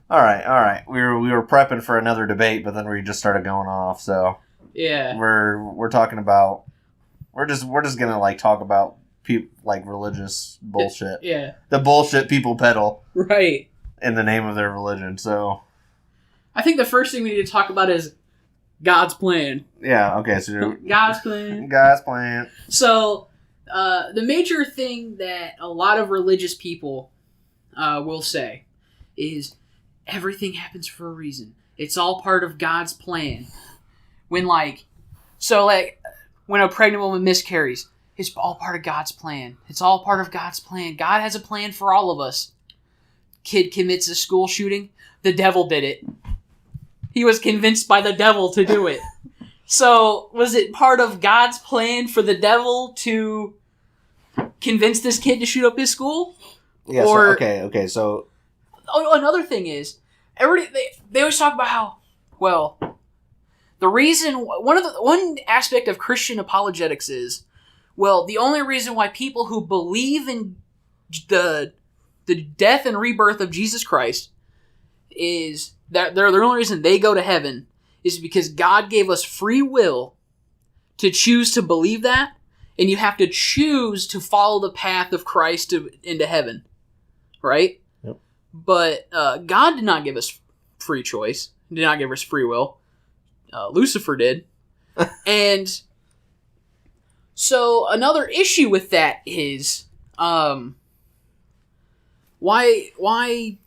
All right. We were prepping for another debate, but then we just started going off. So yeah, we're talking about we're just gonna like talk about like religious bullshit. Yeah, the bullshit people peddle right in the name of their religion. So I think the first thing we need to talk about is God's plan. yeah, okay. So God's plan. God's plan. So the major thing that a lot of religious people will say is everything happens for a reason. It's all part of God's plan. When when a pregnant woman miscarries, it's all part of God's plan. It's all part of God's plan. God has a plan for all of us. Kid commits a school shooting. The devil did it. He was convinced by the devil to do it. So, was it part of God's plan for the devil to convince this kid to shoot up his school? Yeah, or, okay, so... Oh, another thing is, they always talk about how, well, the reason... One aspect of Christian apologetics is, well, the only reason why people who believe in the death and rebirth of Jesus Christ is that the only reason they go to heaven is because God gave us free will to choose to believe that, and you have to choose to follow the path of Christ into heaven, right? Yep. But God did not give us free choice. He did not give us free will. Lucifer did. And so another issue with that is why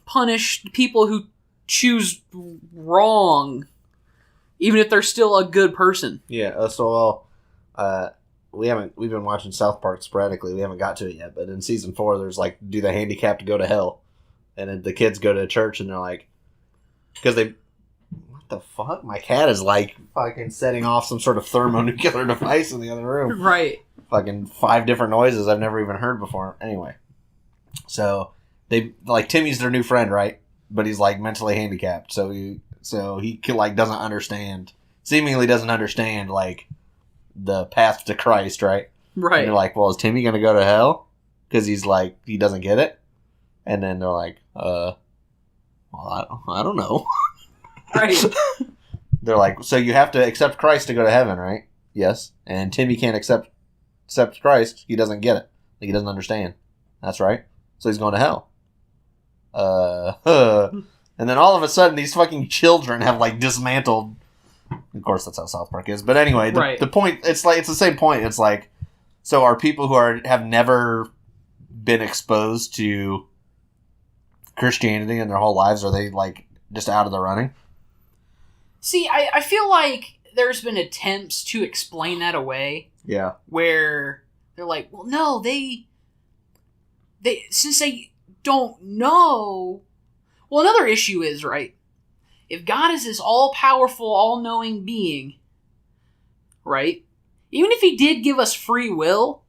punish people who choose wrong, even if they're still a good person? Yeah. We've been watching South Park sporadically. We haven't got to it yet, but in season 4, there's like, do the handicapped go to hell? And then the kids go to church and they're like, because what the fuck? My cat is like fucking setting off some sort of thermonuclear device in the other room. Right. Fucking 5 different noises I've never even heard before. Anyway, so Timmy's their new friend, right? But he's like mentally handicapped, so he like seemingly doesn't understand like the path to Christ, right? Right. And they're like, well, is Timmy gonna go to hell because he's like he doesn't get it? And then they're like, well, I don't know. Right. They're like, so you have to accept Christ to go to heaven, right? Yes. And Timmy can't accept Christ. He doesn't get it. Like, he doesn't understand. That's right. So he's going to hell. And then all of a sudden, these fucking children have like dismantled. Of course, that's how South Park is. But anyway, the point, it's the same point. It's like, so are people who have never been exposed to Christianity in their whole lives, are they like just out of the running? See, I feel like there's been attempts to explain that away. Yeah. Where they're like, well, no, they since they don't know. Well, another issue is, right, if God is this all-powerful, all-knowing being, right, even if he did give us free will,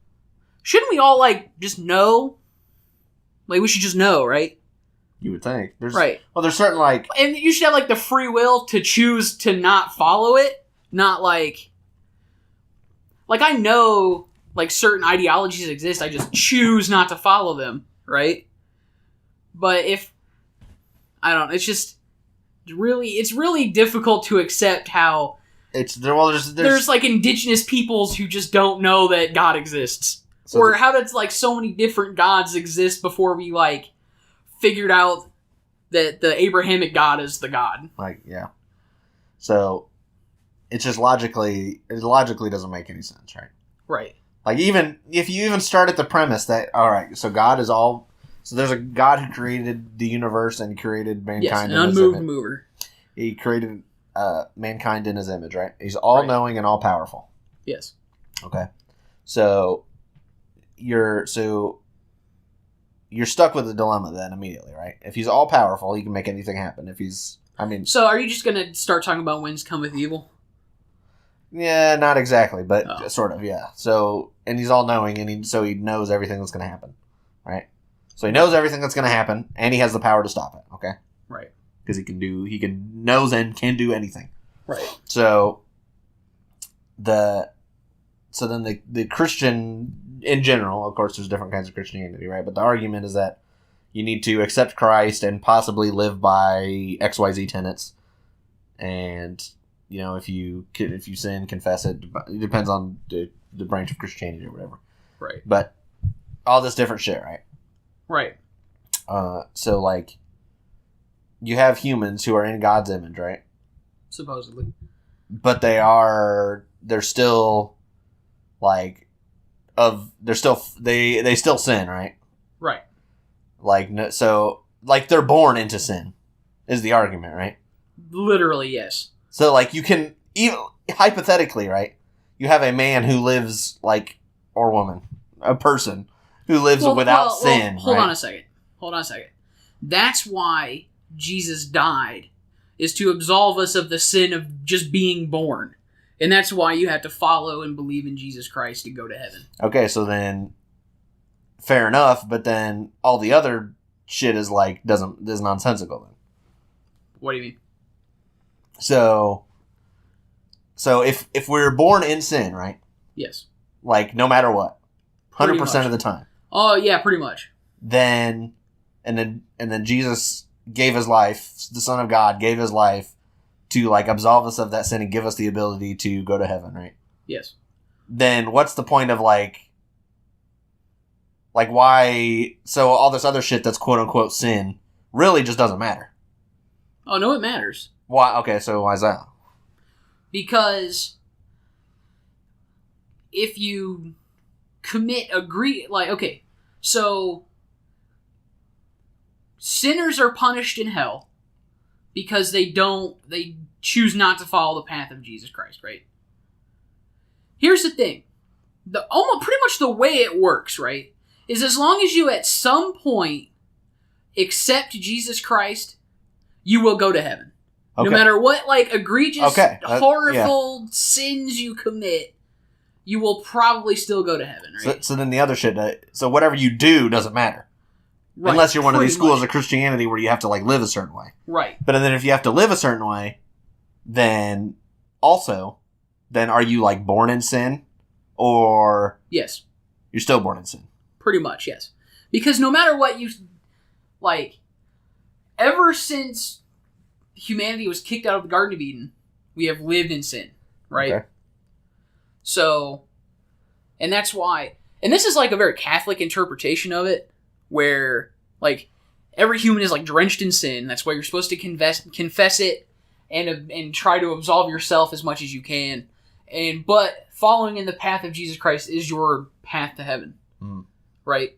shouldn't we all, like, just know? Like, we should just know, right? You would think. Right. Well, there's certain, like... And you should have, like, the free will to choose to not follow it, not, like... Like, I know, like, certain ideologies exist, I just choose not to follow them, right? But if... I don't know, it's just... It's really difficult to accept how... There's like, indigenous peoples who just don't know that God exists. So or how does, like, so many different gods exist before we, like... figured out that the Abrahamic God is the God. Like, yeah. So, it's just it logically doesn't make any sense, right? Right. Like, even, if you even start at the premise that, alright, so God is all, so there's a God who created the universe and created mankind. Yes, an unmoved mover. He created mankind in his image, right? He's all-knowing and all-powerful. Yes. Okay. So, you're stuck with the dilemma then immediately, right? If he's all powerful, he can make anything happen. So are you just going to start talking about whence cometh evil? Yeah, not exactly, but sort of, yeah. So, and he's all knowing, and so he knows everything that's going to happen, right? So he knows everything that's going to happen, and he has the power to stop it, okay? Right. Because knows and can do anything. Right. So then the Christian, in general, of course there's different kinds of Christianity, right? But the argument is that you need to accept Christ and possibly live by XYZ tenets. And, if you sin, confess it. It depends on the branch of Christianity or whatever. Right. But all this different shit, right? Right. So, like, you have humans who are in God's image, right? Supposedly. But they're still, like, they still sin, right? Right. Like, so, like, they're born into sin, is the argument, right? Literally, yes. So, like, you can, even, hypothetically, right? You have a man who lives, like, or woman, a person who lives without sin. Hold on a second. That's why Jesus died, is to absolve us of the sin of just being born. And that's why you have to follow and believe in Jesus Christ to go to heaven. Okay, so then, fair enough, but then all the other shit is, like, is nonsensical then. What do you mean? So if we're born in sin, right? Yes. Like, no matter what, 100% of the time. Oh, yeah, pretty much. Then Jesus gave his life, the Son of God gave his life to, like, absolve us of that sin and give us the ability to go to heaven, right? Yes. Then what's the point of, like, why, so all this other shit that's quote-unquote sin really just doesn't matter? Oh, no, it matters. Why? Okay, so why is that? Because if you so sinners are punished in hell because they choose not to follow the path of Jesus Christ, right? Here's the thing. Pretty much the way it works, right, is as long as you at some point accept Jesus Christ, you will go to heaven. Okay. No matter what, like, egregious, horrible sins you commit, you will probably still go to heaven, right? So then the other shit, so whatever you do doesn't matter. Right, unless you're one of these schools of Christianity where you have to, like, live a certain way. Right. But then if you have to live a certain way, then are you, like, born in sin? Or... Yes. You're still born in sin? Pretty much, yes. Because no matter what you... Like, ever since humanity was kicked out of the Garden of Eden, we have lived in sin, right? Okay. So, and that's why... And this is, like, a very Catholic interpretation of it, where, like, every human is, like, drenched in sin. That's why you're supposed to confess it and try to absolve yourself as much as you can. But following in the path of Jesus Christ is your path to heaven. Mm. Right?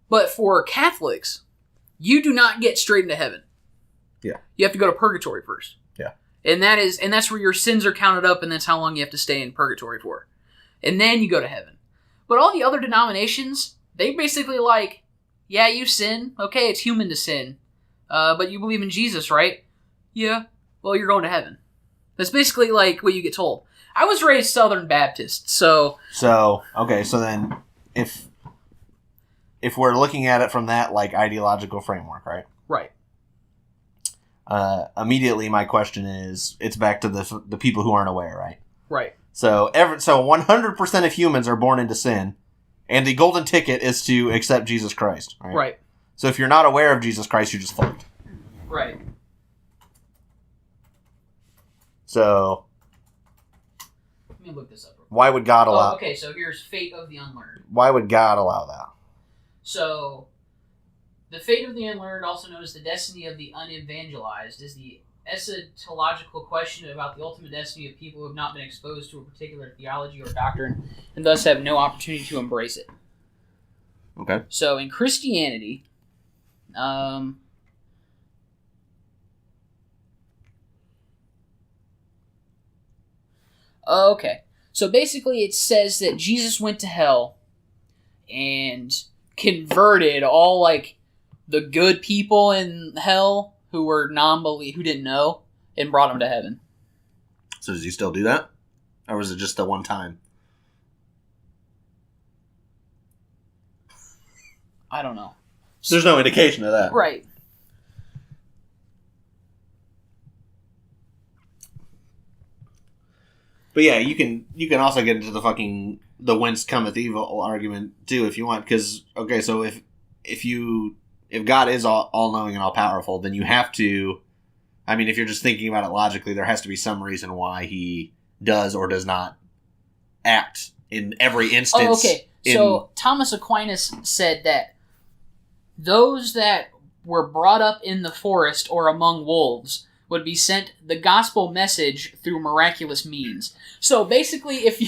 But for Catholics, you do not get straight into heaven. Yeah. You have to go to purgatory first. Yeah. And that's where your sins are counted up, and that's how long you have to stay in purgatory for. And then you go to heaven. But all the other denominations, they basically like, yeah, you sin. Okay, it's human to sin. But you believe in Jesus, right? Yeah. Well, you're going to heaven. That's basically like what you get told. I was raised Southern Baptist, so... Okay, so then if we're looking at it from that, like, ideological framework, right? Right. Immediately my question is, it's back to the people who aren't aware, right? Right. So 100% of humans are born into sin, and the golden ticket is to accept Jesus Christ, right? Right. So if you're not aware of Jesus Christ, you're just fucked. Right. So... Let me look this up. Why would God allow... okay, so here's Fate of the Unlearned. Why would God allow that? So, the fate of the unlearned, also known as the destiny of the unevangelized, is the eschatological question about the ultimate destiny of people who have not been exposed to a particular theology or doctrine, and thus have no opportunity to embrace it. Okay. So, in Christianity, okay. So basically it says that Jesus went to hell and converted all, like, the good people in hell who were who didn't know, and brought them to heaven. So does he still do that? Or was it just the one time? I don't know. There's no indication of that. Right. But yeah, you can also get into the whence cometh evil argument too if you want, because okay, so if God is all knowing and all powerful, then you have to. I mean, if you're just thinking about it logically, there has to be some reason why he does or does not act in every instance. Oh, okay. So Thomas Aquinas said that those that were brought up in the forest or among wolves would be sent the gospel message through miraculous means. So basically, if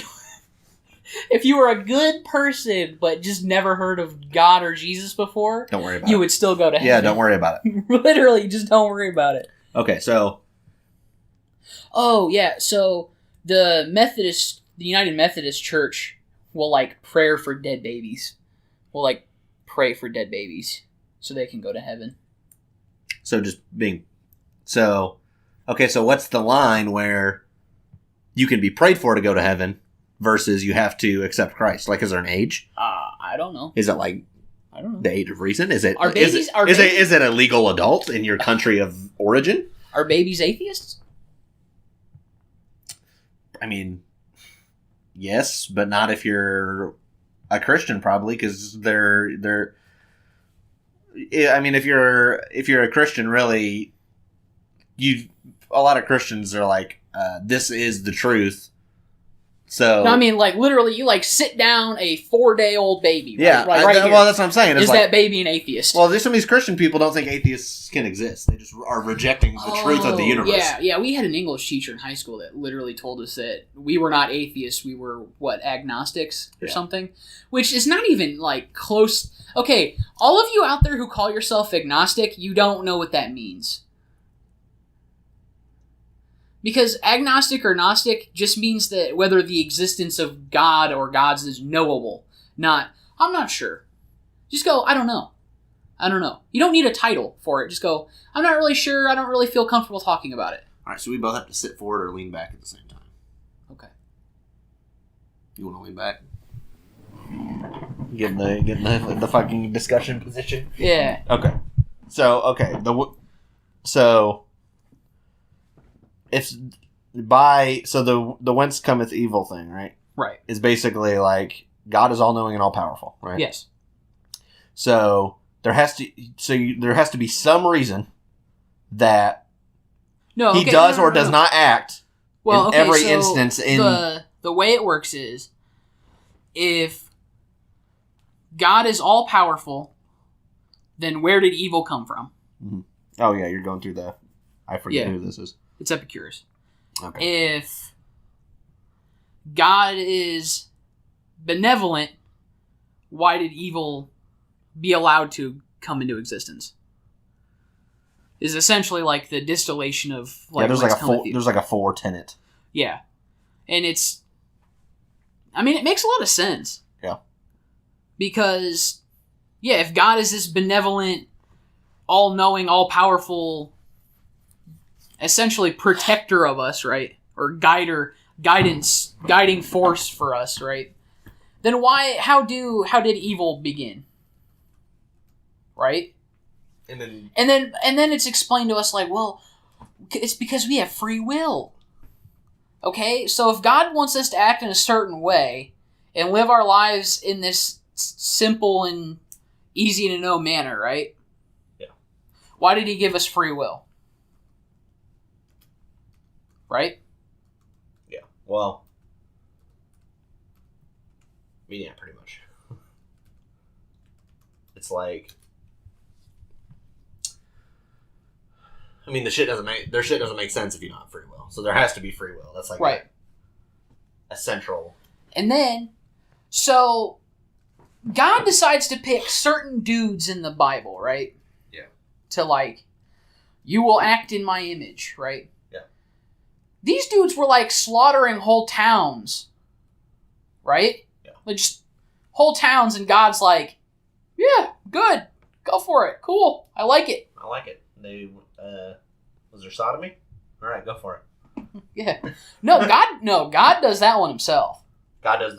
you were a good person but just never heard of God or Jesus before, don't worry about it. You would still go to heaven. Yeah, don't worry about it. Literally, just don't worry about it. Okay, so... Oh, yeah, so the United Methodist Church will, like, pray for dead babies. Will, like, pray for dead babies so they can go to heaven. So just being... So, okay, so what's the line where you can be prayed for to go to heaven versus you have to accept Christ? Like, is there an age? I don't know. Is it, like... I don't know. The age of reason? Is it babies is it a legal adult in your country of origin? Are babies atheists? I mean, yes, but not if you're a Christian, probably, because they're. I mean, if you're a Christian, really, a lot of Christians are like, this is the truth. So no, I mean, like, literally, you, like, sit down a 4-day-old baby. Right? Yeah, right here. well, that's what I'm saying. Is that baby an atheist? Well, some of these Christian people don't think atheists can exist. They just are rejecting the truth of the universe. Yeah, we had an English teacher in high school that literally told us that we were not atheists, we were, agnostics or something? Which is not even, like, close... Okay, all of you out there who call yourself agnostic, you don't know what that means. Because agnostic or gnostic just means that whether the existence of God or gods is knowable. Not, I'm not sure. Just go, I don't know. I don't know. You don't need a title for it. Just go, I'm not really sure. I don't really feel comfortable talking about it. All right, so we both have to sit forward or lean back at the same time. Okay. You want to lean back? Get in the fucking discussion position? Yeah. Okay. So, it's the whence cometh evil thing, right? Right. Is basically like God is all knowing and all powerful, right? Yes. So there has to be some reason that he does or does not act in every instance. In the way it works is, if God is all powerful, then where did evil come from? Mm-hmm. Oh yeah, you're going through I forget who this is. It's Epicurus. Okay. If God is benevolent, why did evil be allowed to come into existence? Is essentially like the distillation of there's like a 4 tenet. Yeah, and it makes a lot of sense. Yeah, because if God is this benevolent, all-knowing, all-powerful, essentially protector of us, right? Or guiding force for us, right? Then how did evil begin? Right? And then it's explained to us like, well, it's because we have free will. Okay? So if God wants us to act in a certain way and live our lives in this simple and easy to know manner, right? Yeah. Why did he give us free will? Right? Yeah. Well, I mean, yeah, pretty much. It's like, I mean, their shit doesn't make sense if you don't have free will. So there has to be free will. That's like right. A central. And then, so God decides to pick certain dudes in the Bible, right? Yeah. To like, you will act in my image, right? These dudes were like slaughtering whole towns, right? Yeah. Like just whole towns, and God's like, yeah, good, go for it, cool, I like it. They was there sodomy? All right, go for it. Yeah, God does that one himself. God does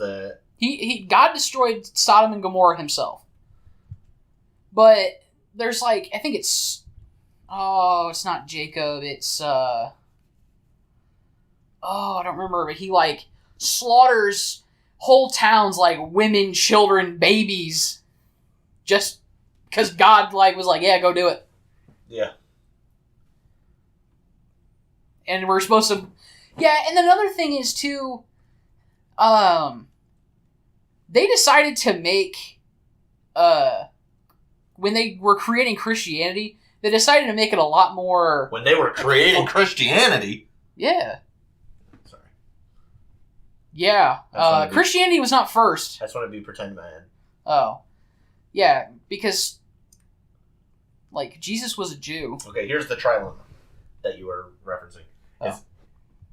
God destroyed Sodom and Gomorrah himself. But there's like, I think it's not Jacob, it's I don't remember, but he, like, slaughters whole towns, like, women, children, babies, just Because God was like, yeah, go do it. Yeah. And we're supposed to... Yeah, and another thing is, too... they decided to make... when they were creating Christianity, they decided to make it a lot more... When they were creating Christianity? Yeah. Sorry. Yeah. Christianity was not first. I just want to be pretend man. Oh. Yeah, because... Jesus was a Jew. Okay, here's the trilemma that you were referencing. Oh.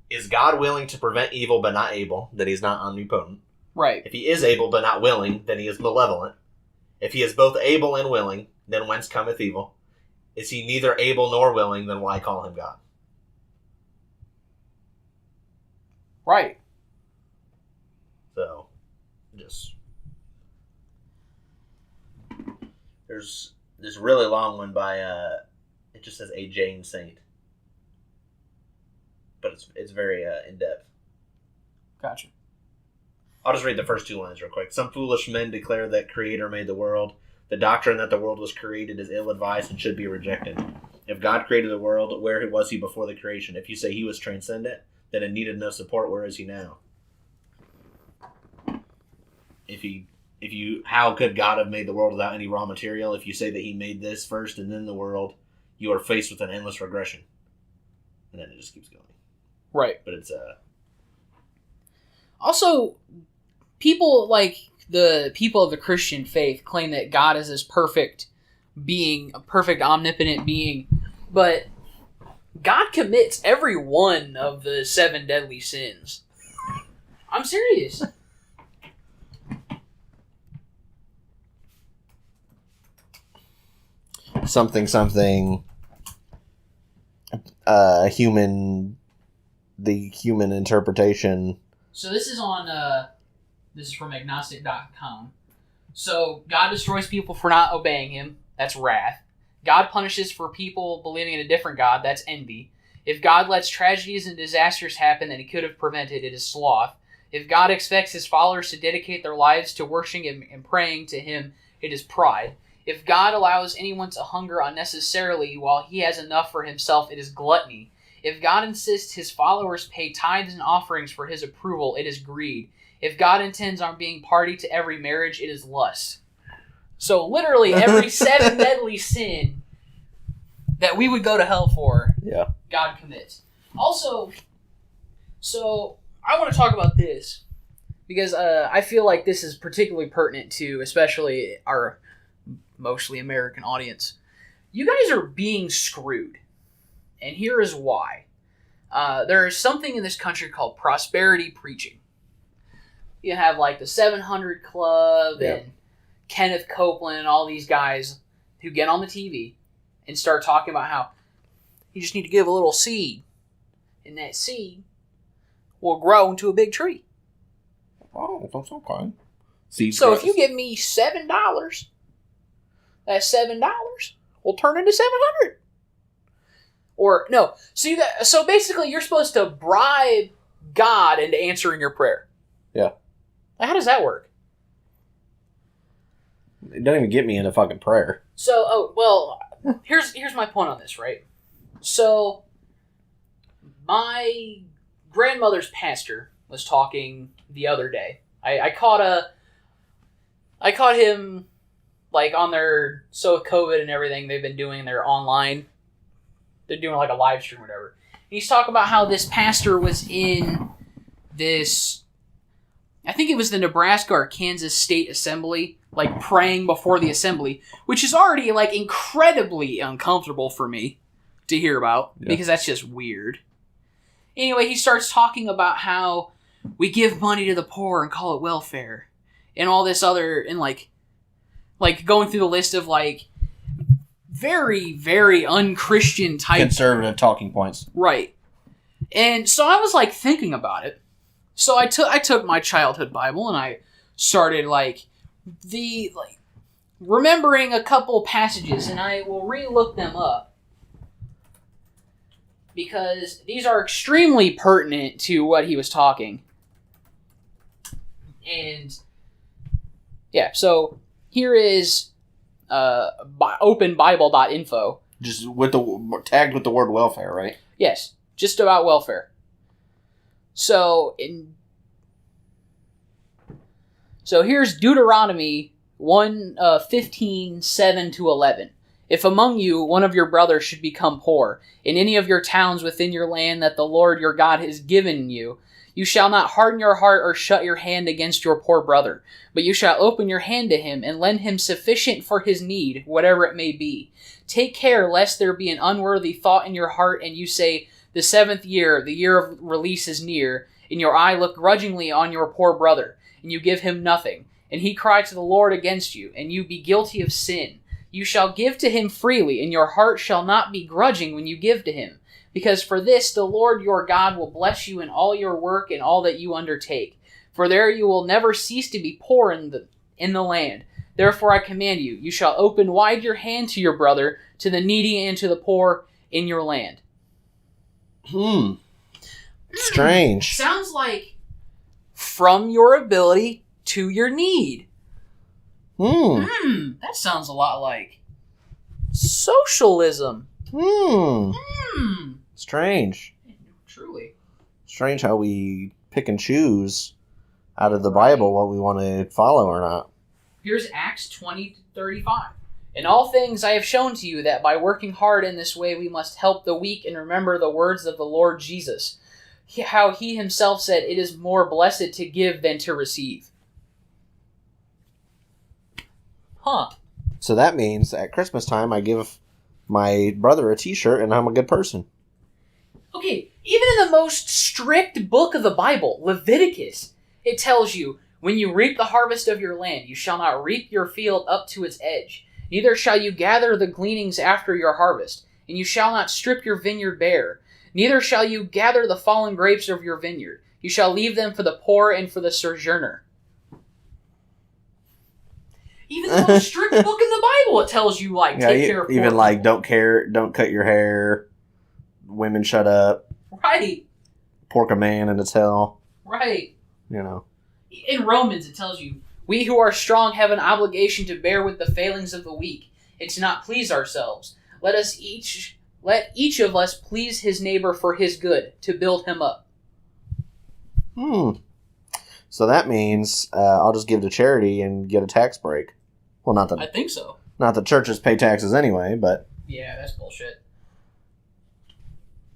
Is God willing to prevent evil but not able? Then he's not omnipotent. Right. If he is able but not willing, then he is malevolent. If he is both able and willing, then whence cometh evil? Is he neither able nor willing, then why call him God? Right. So, there's this really long one by, it just says a Jane Saint. But it's very in-depth. Gotcha. I'll just read the first 2 lines real quick. Some foolish men declare that Creator made the world. The doctrine that the world was created is ill-advised and should be rejected. If God created the world, where was he before the creation? If you say he was transcendent, then it needed no support. Where is he now? How could God have made the world without any raw material? If you say that he made this first and then the world, you are faced with an endless regression. And then it just keeps going. Right. But it's also, people the people of the Christian faith claim that God is this perfect being, a perfect omnipotent being, but God commits every one of the 7 deadly sins. I'm serious. Something the human interpretation. So this is on this is from agnostic.com. So God destroys people for not obeying him. That's wrath. God punishes for people believing in a different God. That's envy. If God lets tragedies and disasters happen that he could have prevented, it is sloth. If God expects his followers to dedicate their lives to worshiping him and praying to him, it is pride. If God allows anyone to hunger unnecessarily while he has enough for himself, it is gluttony. If God insists his followers pay tithes and offerings for his approval, it is greed. If God intends on being party to every marriage, it is lust. So literally every 7 deadly sin that we would go to hell for, yeah, God commits. Also, so I want to talk about this because I feel like this is particularly pertinent to especially our mostly American audience. You guys are being screwed. And here is why. There is something in this country called prosperity preaching. You have the 700 Club and Kenneth Copeland and all these guys who get on the TV and start talking about how you just need to give a little seed. And that seed will grow into a big tree. Oh, that's okay. So if you give me $7, that $7 will turn into 700. Or no, so basically you're supposed to bribe God into answering your prayer. Yeah. How does that work? It doesn't even get me into fucking prayer. So, here's my point on this, right? So, my grandmother's pastor was talking the other day. I caught him on their, so with COVID and everything, they've been doing their online. They're doing a live stream or whatever. And he's talking about how this pastor was in this, I think it was the Nebraska or Kansas State Assembly, praying before the assembly, which is already incredibly uncomfortable for me to hear about because that's just weird. Anyway, he starts talking about how we give money to the poor and call it welfare and all this other, and going through the list of very, very unchristian type conservative talking points. Right. And so I was thinking about it. So I took my childhood Bible and I started remembering a couple passages, and I will re-look them up because these are extremely pertinent to what he was talking. And yeah, so here is openbible.info. Just tagged with the word welfare, right? Yes, just about welfare. So here's Deuteronomy 1:15, 7-11. If among you one of your brothers should become poor, in any of your towns within your land that the Lord your God has given you, you shall not harden your heart or shut your hand against your poor brother, but you shall open your hand to him and lend him sufficient for his need, whatever it may be. Take care lest there be an unworthy thought in your heart, and you say, the 7th year, the year of release is near, and your eye look grudgingly on your poor brother, and you give him nothing, and he cry to the Lord against you, and you be guilty of sin. You shall give to him freely, and your heart shall not be grudging when you give to him. Because for this the Lord your God will bless you in all your work and all that you undertake. For there you will never cease to be poor in the land. Therefore I command you, you shall open wide your hand to your brother, to the needy and to the poor in your land. Strange. Sounds like from your ability to your need. That sounds a lot like socialism. Strange. Truly. Strange how we pick and choose out of the Bible what we want to follow or not. Here's Acts 20:35. In all things I have shown to you that by working hard in this way we must help the weak and remember the words of the Lord Jesus. How he himself said, it is more blessed to give than to receive. So that means at Christmas time I give my brother a t-shirt and I'm a good person. Okay, even in the most strict book of the Bible, Leviticus, it tells you, when you reap the harvest of your land, you shall not reap your field up to its edge. Neither shall you gather the gleanings after your harvest, and you shall not strip your vineyard bare. Neither shall you gather the fallen grapes of your vineyard. You shall leave them for the poor and for the sojourner. Even the most strict book in the Bible, it tells you, take care of poor even people. don't cut your hair, women shut up. Right. Pork a man in its hell. Right. In Romans, it tells you, we who are strong have an obligation to bear with the failings of the weak, and to not please ourselves. Let each of us please his neighbor for his good, to build him up. So that means I'll just give to charity and get a tax break. Well, not that I think so. Not that churches pay taxes anyway, but yeah, that's bullshit.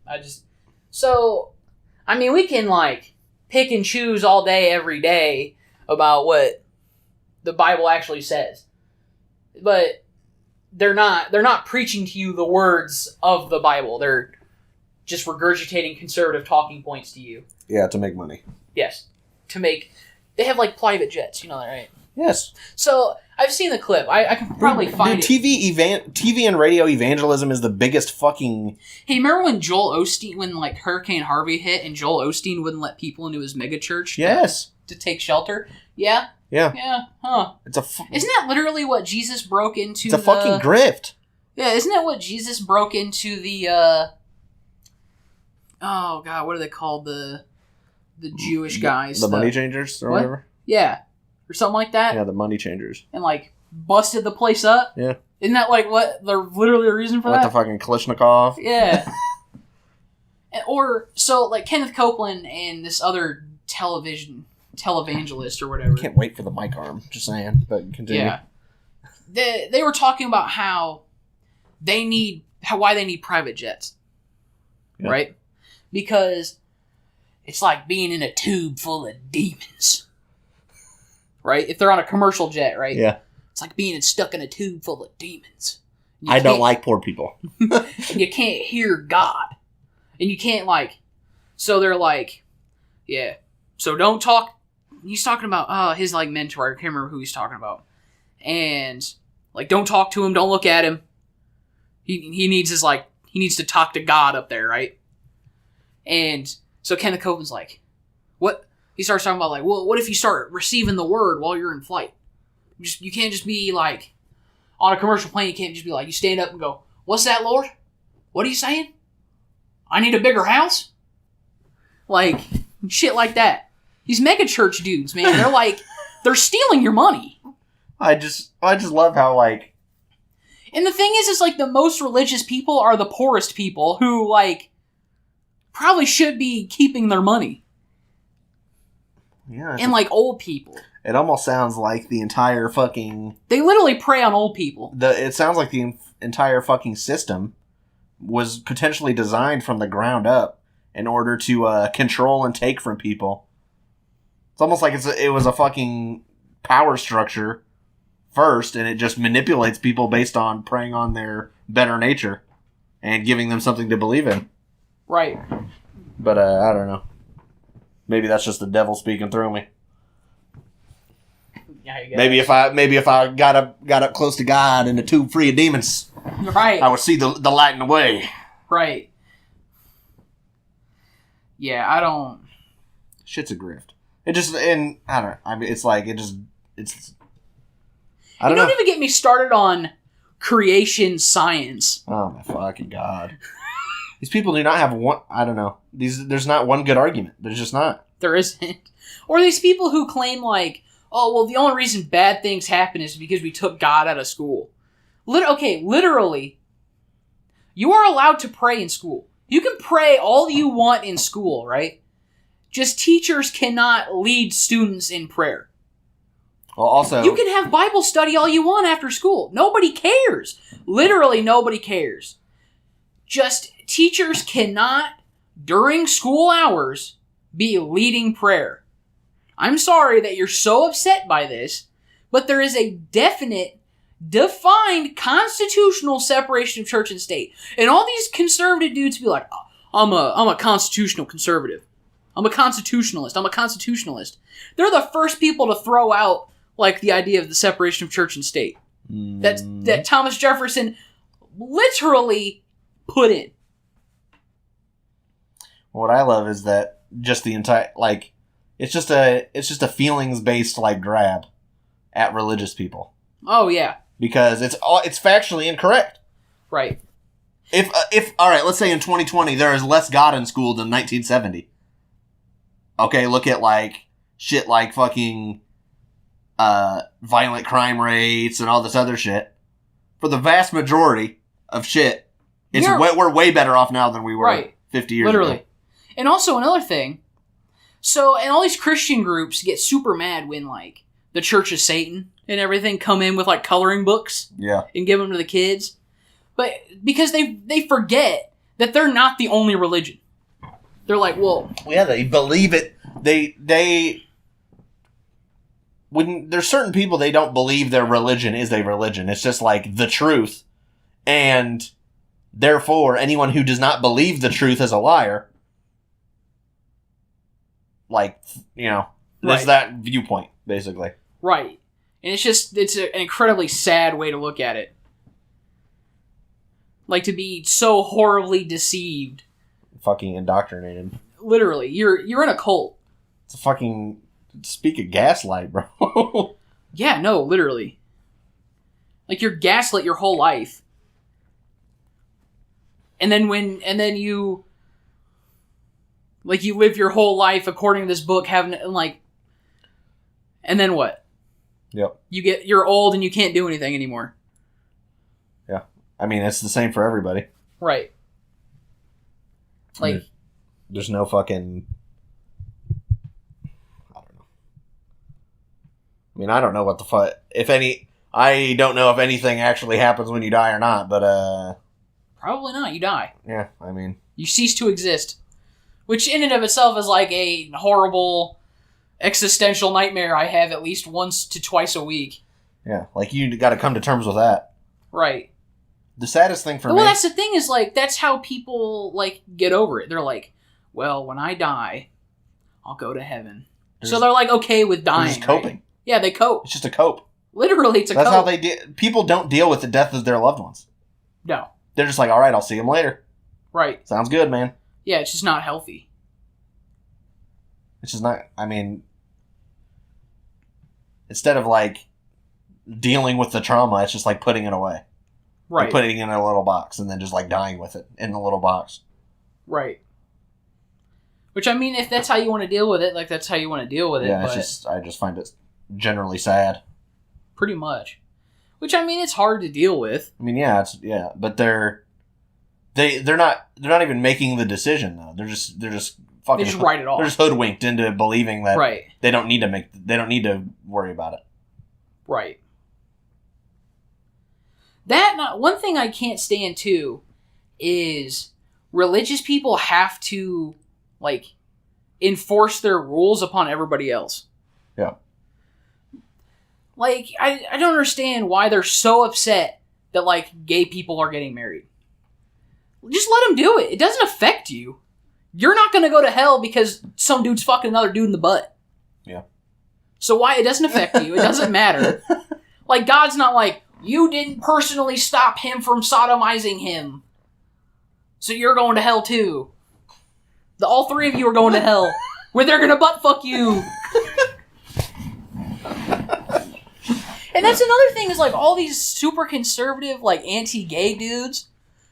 We can pick and choose all day, every day about what the Bible actually says, but they're not preaching to you the words of the Bible. They're just regurgitating conservative talking points to you. Yeah, to make money. Yes, they have private jets. You know that, right? Yes. So I've seen the clip. I can probably find it. TV and radio evangelism is the biggest fucking. Hey, remember when Joel Osteen, when Hurricane Harvey hit, and Joel Osteen wouldn't let people into his mega church? Yes. To take shelter. Yeah. Yeah. Yeah. Huh. Isn't that literally what Jesus broke into? It's a fucking grift. Yeah. Isn't that what Jesus broke into the? Oh God, what are they called? The Jewish guys. The money changers or whatever. Yeah. Or something like that. Yeah, the money changers. And busted the place up. Yeah. Isn't that what the literally the reason for that? The fucking Kalishnikov. Yeah. Kenneth Copeland and this other televangelist or whatever. I can't wait for the mic arm. Just saying, but continue. Yeah. They were talking about why they need private jets. Yeah. Right? Because it's like being in a tube full of demons. Right? If they're on a commercial jet, right? Yeah. It's like being stuck in a tube full of demons. I don't like poor people. And you can't hear God. And you can't so they're yeah. So don't talk. He's talking about his mentor. I can't remember who he's talking about. And don't talk to him. Don't look at him. He needs he needs to talk to God up there, right? And so Kenneth Copeland's what? He starts talking about what if you start receiving the word while you're in flight? You can't just be on a commercial plane. You can't just be you stand up and go, "What's that, Lord? What are you saying? I need a bigger house." Shit like that. These mega church dudes, man, they're they're stealing your money. I just love how And the thing is like the most religious people are the poorest people who, like, probably should be keeping their money. Yeah. And, like, old people. It almost sounds like the entire fucking... They literally prey on old people. It sounds like the entire fucking system was potentially designed from the ground up in order to control and take from people. It's almost like it was a fucking power structure first, and it just manipulates people based on preying on their better nature and giving them something to believe in. Right. But I don't know. Maybe that's just the devil speaking through me. Yeah, I guess. Maybe if I got up close to God and the tube free of demons, right, I would see the light in the way. Right. Yeah, I don't. Shit's a grift. It just I don't know. I mean, it's like it's. I don't know. Don't even get me started on creation science. Oh my fucking God. These people do not have one... I don't know. There's not one good argument. There's just not. There isn't. Or these people who claim, like, oh, well, the only reason bad things happen is because we took God out of school. Literally, you are allowed to pray in school. You can pray all you want in school, right? Just teachers cannot lead students in prayer. Well, also... You can have Bible study all you want after school. Nobody cares. Literally, nobody cares. Just teachers cannot, during school hours, be leading prayer. I'm sorry that you're so upset by this, but there is a defined constitutional separation of church and state. And all these conservative dudes be like, oh, I'm a constitutional conservative. I'm a constitutionalist. They're the first people to throw out, like, the idea of the separation of church and state. That Thomas Jefferson literally put in. What I love is that just the entire, like, it's just a feelings-based, like, grab at religious people. Oh, yeah. Because it's factually incorrect. Right. If all right, let's say in 2020 there is less God in school than 1970. Okay, look at, like, shit like fucking violent crime rates and all this other shit. For the vast majority of shit, we're way better off now than we were 50 years ago. And also another thing, and all these Christian groups get super mad when, like, the Church of Satan and everything come in with, like, coloring books. Yeah. And give them to the kids. But because they forget that they're not the only religion. They're like, well... Yeah, they believe it. When there's certain people, they don't believe their religion is a religion. It's just, like, the truth. And therefore, anyone who does not believe the truth is a liar. Like, you know, there's that viewpoint, basically. Right. And it's an incredibly sad way to look at it. Like, to be so horribly deceived. Fucking indoctrinated. Literally. You're in a cult. It's a fucking... Speak of gaslight, bro. Yeah, no, literally. Like, you're gaslit your whole life. And then you... Like, you live your whole life according to this book, having, like... And then what? Yep. You're old and you can't do anything anymore. Yeah. I mean, it's the same for everybody. Right. Like... There's no fucking... I don't know. I mean, I don't know what the fuck... I don't know if anything actually happens when you die or not, but, Probably not. You die. Yeah, I mean... You cease to exist. Which in and of itself is like a horrible existential nightmare I have at least once to twice a week. Yeah, like you got to come to terms with that. Right. The saddest thing for me... Well, that's the thing is, like, that's how people, like, get over it. They're like, well, when I die, I'll go to heaven. So they're, like, okay with dying. They're just coping. Right? Yeah, they cope. It's just a cope. Literally, it's a cope. That's how they deal... People don't deal with the death of their loved ones. No. They're just like, all right, I'll see them later. Right. Sounds good, man. Yeah, it's just not healthy. It's just not... I mean... Instead of, like, dealing with the trauma, it's just like putting it away. Right. Like putting it in a little box and then just, like, dying with it in the little box. Right. Which, I mean, if that's how you want to deal with it, like, that's how you want to deal with it. Yeah, I just find it generally sad. Pretty much. Which, I mean, it's hard to deal with. I mean, yeah, but they're not even making the decision though. They're just fucking. They just write it off. They're just hoodwinked into believing that right. They don't need to worry about it. Right. One thing I can't stand too is religious people have to like enforce their rules upon everybody else. Yeah. Like, I don't understand why they're so upset that, like, gay people are getting married. Just let them do it. It doesn't affect you. You're not going to go to hell because some dude's fucking another dude in the butt. Yeah. So why? It doesn't affect you. It doesn't matter. Like, God's not like, you didn't personally stop him from sodomizing him. So you're going to hell, too. All three of you are going to hell. Where they're going to butt fuck you. And that's another thing is, like, all these super conservative, like, anti-gay dudes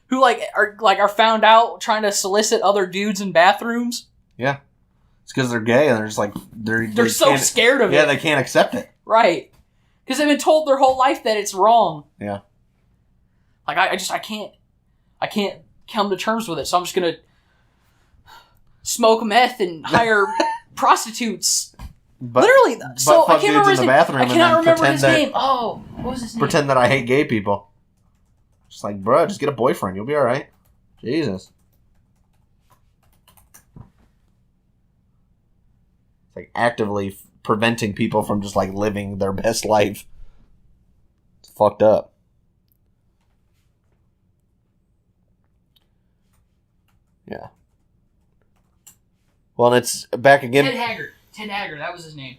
who, like, are found out trying to solicit other dudes in bathrooms. Yeah. It's because they're gay and they're just, like, they're so scared of it. Yeah, they can't accept it. Right. Because they've been told their whole life that it's wrong. Yeah. Like, I can't come to terms with it, so I'm just gonna smoke meth and hire prostitutes. But, literally, so I can't remember his name. I cannot remember his name. Oh, what was his name? Pretend that I hate gay people. Just like, bro, just get a boyfriend. You'll be all right. Jesus. It's like actively preventing people from just like living their best life. It's fucked up. Yeah. Well, and it's back again. Ted Haggard, that was his name.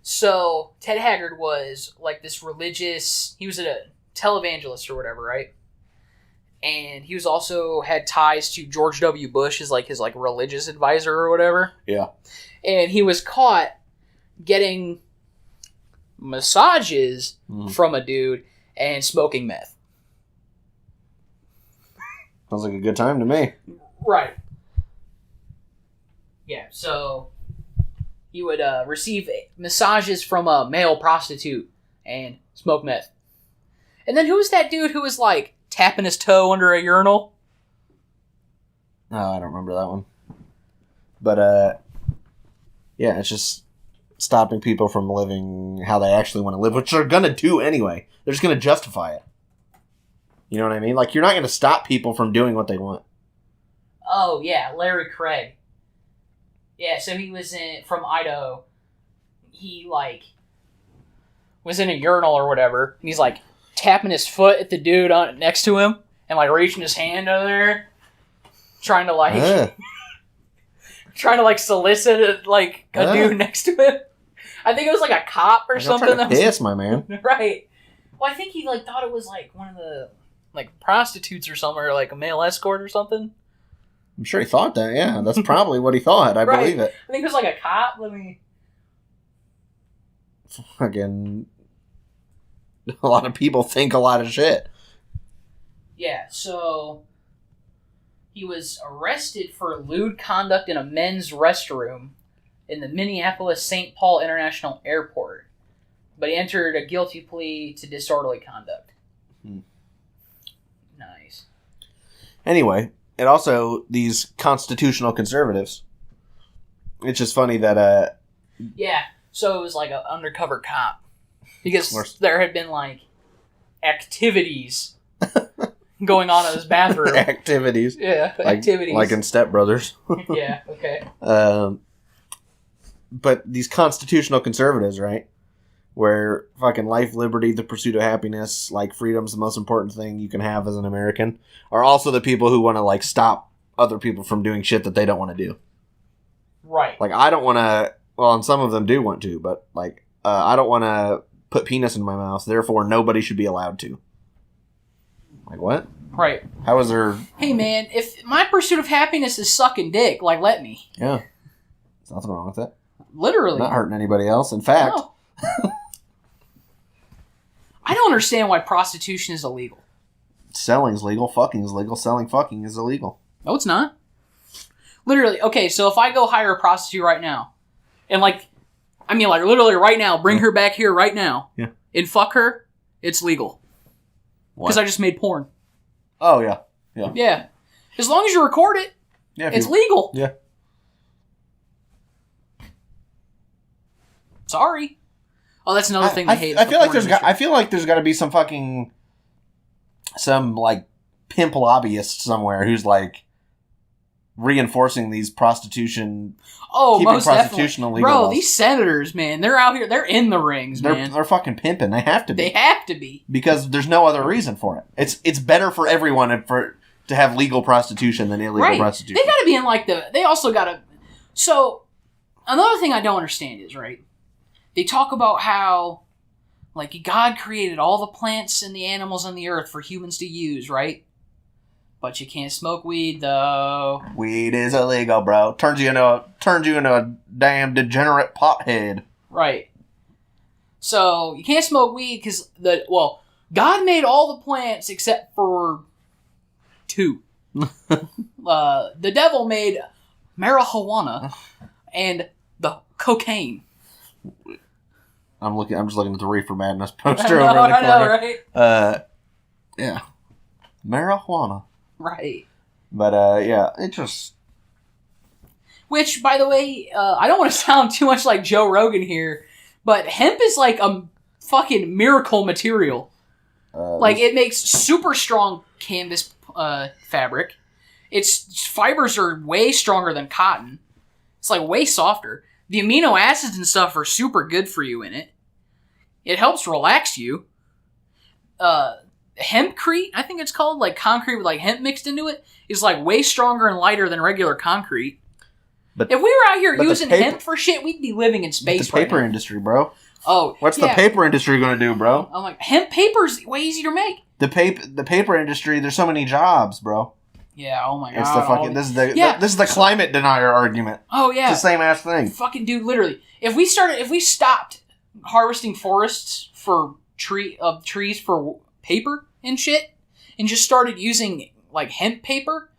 So, Ted Haggard was, like, this religious... He was a televangelist or whatever, right? And he was also had ties to George W. Bush as, like, his, like, religious advisor or whatever. Yeah. And he was caught getting massages from a dude and smoking meth. Sounds like a good time to me. Right. Yeah, so he would receive massages from a male prostitute and smoke meth. And then who was that dude who was, like, tapping his toe under a urinal? Oh, I don't remember that one. But, yeah, it's just stopping people from living how they actually want to live, which they're going to do anyway. They're just going to justify it. You know what I mean? Like, you're not going to stop people from doing what they want. Oh, yeah, Larry Craig. Yeah, so he was from Idaho. He, like, was in a urinal or whatever, and he's, like, tapping his foot at the dude next to him, and, like, reaching his hand over there, trying to, like, solicit, a dude next to him. I think it was, like, a cop or something. That was my man. Right. Well, I think he, like, thought it was, like, one of the, like, prostitutes or something, or, like, a male escort or something. I'm sure he thought that, yeah. That's probably what he thought. I believe it. I think it was like a cop. Fucking... A lot of people think a lot of shit. Yeah, so... He was arrested for lewd conduct in a men's restroom in the Minneapolis-St. Paul International Airport. But he entered a guilty plea to disorderly conduct. Nice. Anyway... And also, these constitutional conservatives. It's just funny that, Yeah, so it was like an undercover cop. Because there had been, like, activities going on in his bathroom. Activities. Yeah, activities. Like in Step Brothers. Yeah, okay. But these constitutional conservatives, right? Where fucking life, liberty, the pursuit of happiness, like freedom's the most important thing you can have as an American, are also the people who want to, like, stop other people from doing shit that they don't want to do. Right. Like, I don't want to, well, and some of them do want to, but, like, I don't want to put penis in my mouth, therefore nobody should be allowed to. Like, what? Right. How is there... Hey, man, if my pursuit of happiness is sucking dick, like, let me. Yeah. There's nothing wrong with it. Literally. Not hurting anybody else. In fact... No. I don't understand why prostitution is illegal. Selling's legal, fucking's legal, selling fucking is illegal. No, it's not. Literally, okay, so if I go hire a prostitute right now, and, like, I mean, like, literally right now, bring her back here right now. Yeah. and fuck her, it's legal. Because I just made porn. Oh, yeah. Yeah. As long as you record it, it's legal. Yeah. Sorry. Oh, that's another thing I hate. I feel like there's got to be some like pimp lobbyist somewhere who's like reinforcing these prostitution. Oh, keeping most prostitution definitely, illegal. bro. These senators, man, they're out here. They're in the rings, man. They're fucking pimping. They have to be. They have to be because there's no other reason for it. It's better for everyone to have legal prostitution than illegal prostitution. They got to be in like the. They also got to. So another thing I don't understand is right. They talk about how, like, God created all the plants and the animals on the earth for humans to use, right? But you can't smoke weed, though. Weed is illegal, bro. Turns you into a damn degenerate pothead. Right. So you can't smoke weed because God made all the plants except for 2. The devil made marijuana and the cocaine. I'm just looking at the Reefer Madness poster over in the corner. I know, right? Yeah. Marijuana. Right. But, yeah, it just... Which, by the way, I don't want to sound too much like Joe Rogan here, but hemp is like a fucking miracle material. Like, it makes super strong canvas fabric. Its fibers are way stronger than cotton. It's, like, way softer. The amino acids and stuff are super good for you in it. It helps relax you. Hempcrete, I think it's called, like concrete with like hemp mixed into it, is like way stronger and lighter than regular concrete. But if we were out here using hemp for shit, we'd be living in space. The paper industry, bro. Oh, what's the paper industry going to do, bro? I'm like, hemp paper's way easier to make. The paper industry, there's so many jobs, bro. Yeah, oh my god. It's the fucking this is the climate denier argument. Oh yeah. It's the same ass thing. Fucking dude, literally. If we stopped harvesting forests for trees for paper and shit and just started using like hemp paper,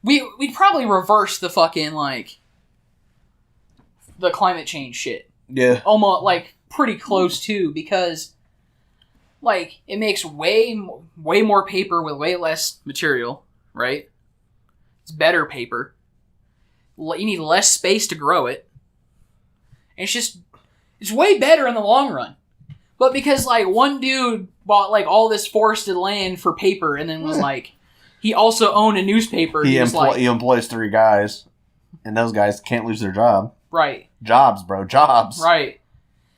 we'd probably reverse the fucking like the climate change shit. Yeah. Almost like pretty close to, because like it makes way more paper with way less material, right? It's better paper. You need less space to grow it. And it's way better in the long run. But because like one dude bought like all this forested land for paper and then was like, he also owned a newspaper. He employs 3 guys, and those guys can't lose their job. Right. Jobs, bro. Jobs. Right.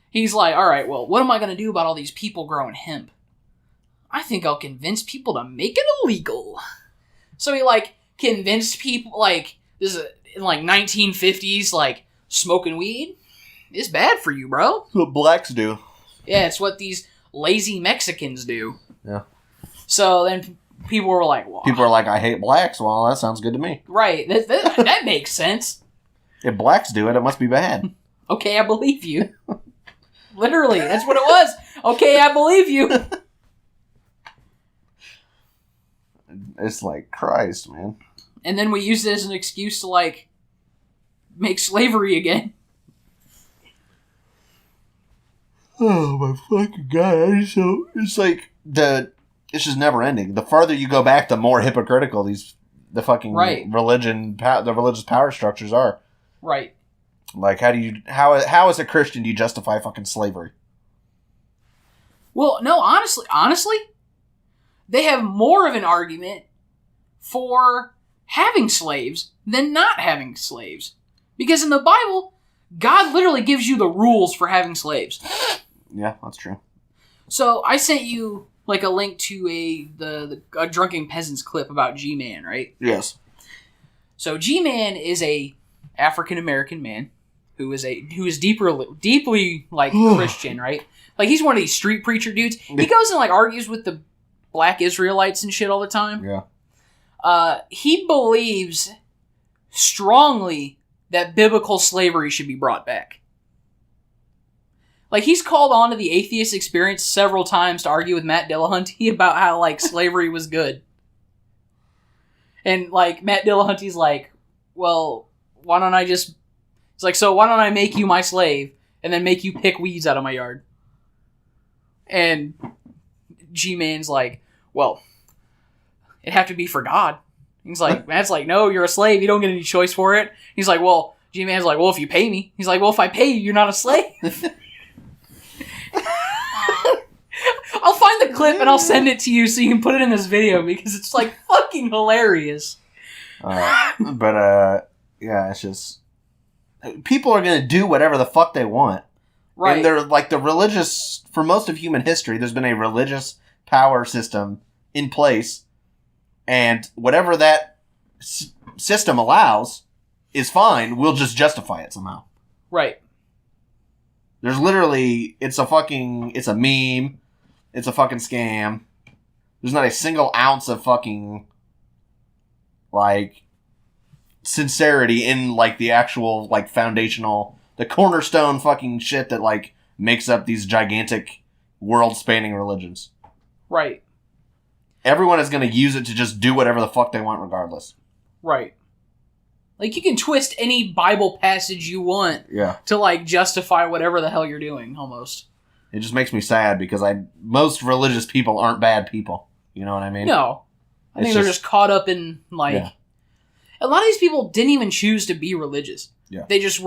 He's like, all right, well, what am I going to do about all these people growing hemp? I think I'll convince people to make it illegal. So he like convinced people, like, this is in like 1950s, like, smoking weed is bad for you, bro. That's what blacks do. Yeah, it's what these lazy Mexicans do. Yeah. So then people were like, well, people are like, I hate blacks. Well, that sounds good to me. Right. That makes sense. If blacks do it, it must be bad. Okay, I believe you. Literally, that's what it was. Okay, I believe you. It's like, Christ, man. And then we used it as an excuse to, like, make slavery again. Oh, my fucking God. So, it's like, it's just never ending. The farther you go back, the more hypocritical the fucking the religious power structures are. Right. Like, how as a Christian do you justify fucking slavery? Well, no, honestly, they have more of an argument for having slaves than not having slaves. Because in the Bible, God literally gives you the rules for having slaves. Yeah, that's true. So I sent you like a link to a Drunken Peasants clip about G-Man, right? Yes. So G-Man is a African American man who is deeply like Christian, right? Like he's one of these street preacher dudes. He goes and like argues with the black Israelites and shit all the time. Yeah. He believes strongly that biblical slavery should be brought back. Like, he's called on to the atheist experience several times to argue with Matt Dillahunty about how, like, slavery was good. And, like, Matt Dillahunty's like, well, why don't I just... It's like, so why don't I make you my slave and then make you pick weeds out of my yard? And G-Man's like, well, it'd have to be for God. He's like, Matt's like, no, you're a slave. You don't get any choice for it. He's like, well, G-Man's like, well, if you pay me. He's like, well, if I pay you, you're not a slave. I'll find the clip and I'll send it to you so you can put it in this video because it's like fucking hilarious. Yeah, it's just people are going to do whatever the fuck they want. Right. And they're like the religious, for most of human history, there's been a religious power system in place. And whatever that system allows is fine. We'll just justify it somehow. Right. There's literally, it's a meme. It's a fucking scam. There's not a single ounce of fucking, like, sincerity in, like, the actual, like, foundational, the cornerstone fucking shit that, like, makes up these gigantic world-spanning religions. Right. Everyone is going to use it to just do whatever the fuck they want regardless. Right. Like, you can twist any Bible passage you want to, like, justify whatever the hell you're doing, almost. It just makes me sad because most religious people aren't bad people. You know what I mean? No. I think they're just caught up in, like... Yeah. A lot of these people didn't even choose to be religious. Yeah. They just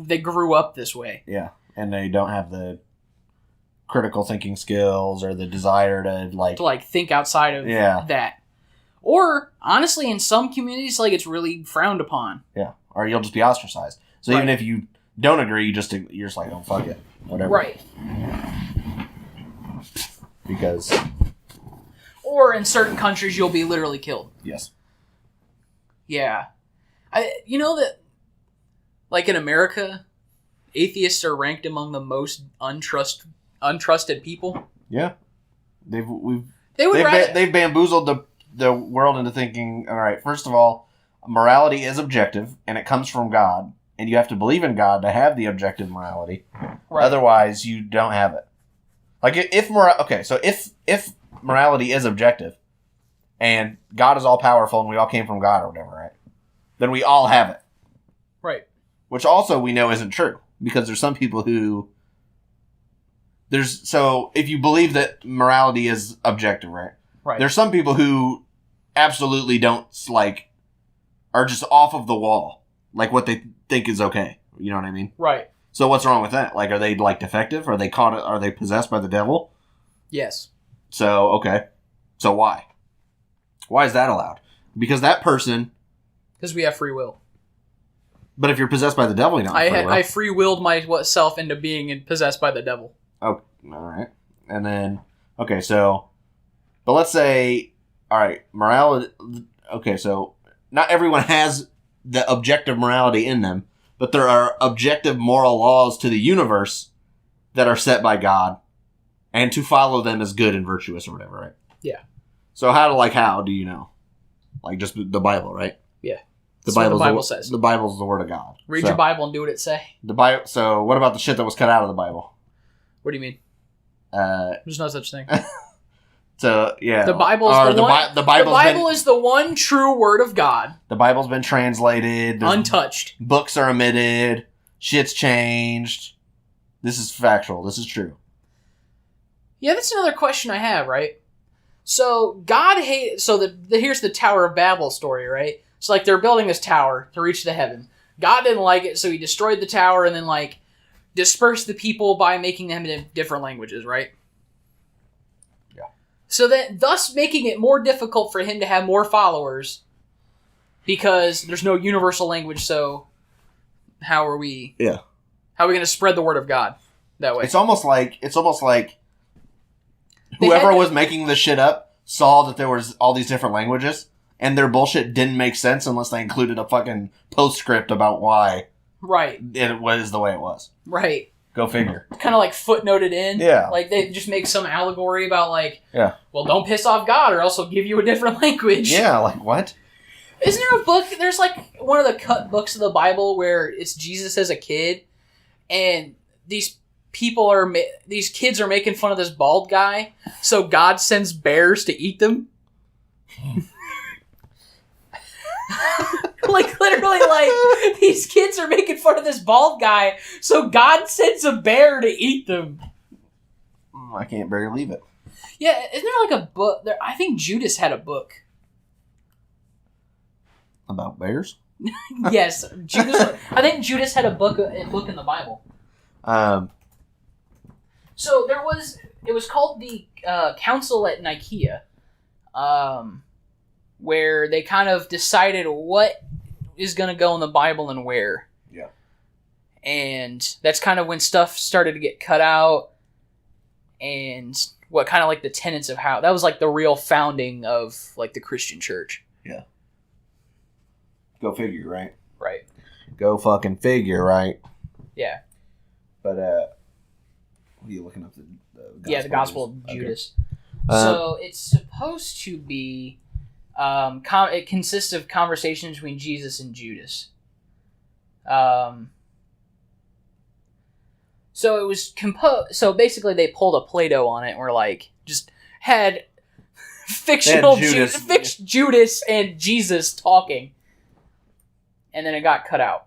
they grew up this way. Yeah. And they don't have the critical thinking skills or the desire to think outside of that. Or, honestly, in some communities, like, it's really frowned upon. Yeah. Or you'll just be ostracized. So even if you don't agree, you're just like, oh, fuck it. Whatever. Right. Because... Or in certain countries, you'll be literally killed. Yes. Yeah. You know that, like, in America, atheists are ranked among the most untrusted people? Yeah. They've bamboozled the world into thinking, all right, first of all, morality is objective, and it comes from God, and you have to believe in God to have the objective morality. Right. Otherwise, you don't have it. Like, if morality is objective, and God is all-powerful, and we all came from God or whatever, right? Then we all have it. Right. Which also we know isn't true, because there's some people who... So, if you believe that morality is objective, right? Right. There's some people who absolutely don't, like, are just off of the wall. Like, what they think is okay. You know what I mean? Right. So what's wrong with that? Like, are they, like, defective? Are they possessed by the devil? Yes. So, okay. So why? Why is that allowed? Because that person... Because we have free will. But if you're possessed by the devil, you don't have free will. I free-willed myself into being possessed by the devil. Oh, alright. And then... Okay, so... But let's say... Alright, morality... Okay, so... Not everyone has the objective morality in them, but there are objective moral laws to the universe that are set by God, and to follow them is good and virtuous or whatever, right? Yeah. So how do you know? Like, just the Bible, right? Yeah. The Bible says. The Bible's the Word of God. Read your Bible and do what it say. So what about the shit that was cut out of the Bible? What do you mean? There's no such thing. So, yeah. The Bible is the one true Word of God. The Bible's been translated. Untouched. Books are omitted. Shit's changed. This is factual. This is true. Yeah, that's another question I have, right? So, here's the Tower of Babel story, right? So, like, they're building this tower to reach the heaven. God didn't like it, so he destroyed the tower and then, like, dispersed the people by making them in different languages, right? So that, thus making it more difficult for him to have more followers, because there's no universal language. So, how are we going to spread the word of God that way? It's almost like whoever was making this shit up saw that there was all these different languages, and their bullshit didn't make sense unless they included a fucking postscript about why it was the way it was. Right. Go figure. Kind of like footnoted in. Yeah. Like they just make some allegory about like, well, don't piss off God or else he'll give you a different language. Yeah, like what? Isn't there a book, there's like one of the cut books of the Bible where it's Jesus as a kid and these kids are making fun of this bald guy, so God sends bears to eat them? Like, literally, like, these kids are making fun of this bald guy, so God sends a bear to eat them. I can't barely leave it. Yeah, isn't there like a book? I think Judas had a book. About bears? Yes, Judas. I think Judas had a book in the Bible. So there was. It was called the Council at Nicaea, where they kind of decided what is going to go in the Bible and where. Yeah. And that's kind of when stuff started to get cut out, and what kind of like the tenets of how that was like the real founding of like the Christian church. Yeah. Go figure, right? Right. Go fucking figure, right? Yeah. But what are you looking up? The Gospel of Judas. Okay. So it's supposed to be. It consists of conversations between Jesus and Judas. So it was composed. So basically, they pulled a Plato on it, and were like just had fictional Judas and Jesus talking, and then it got cut out.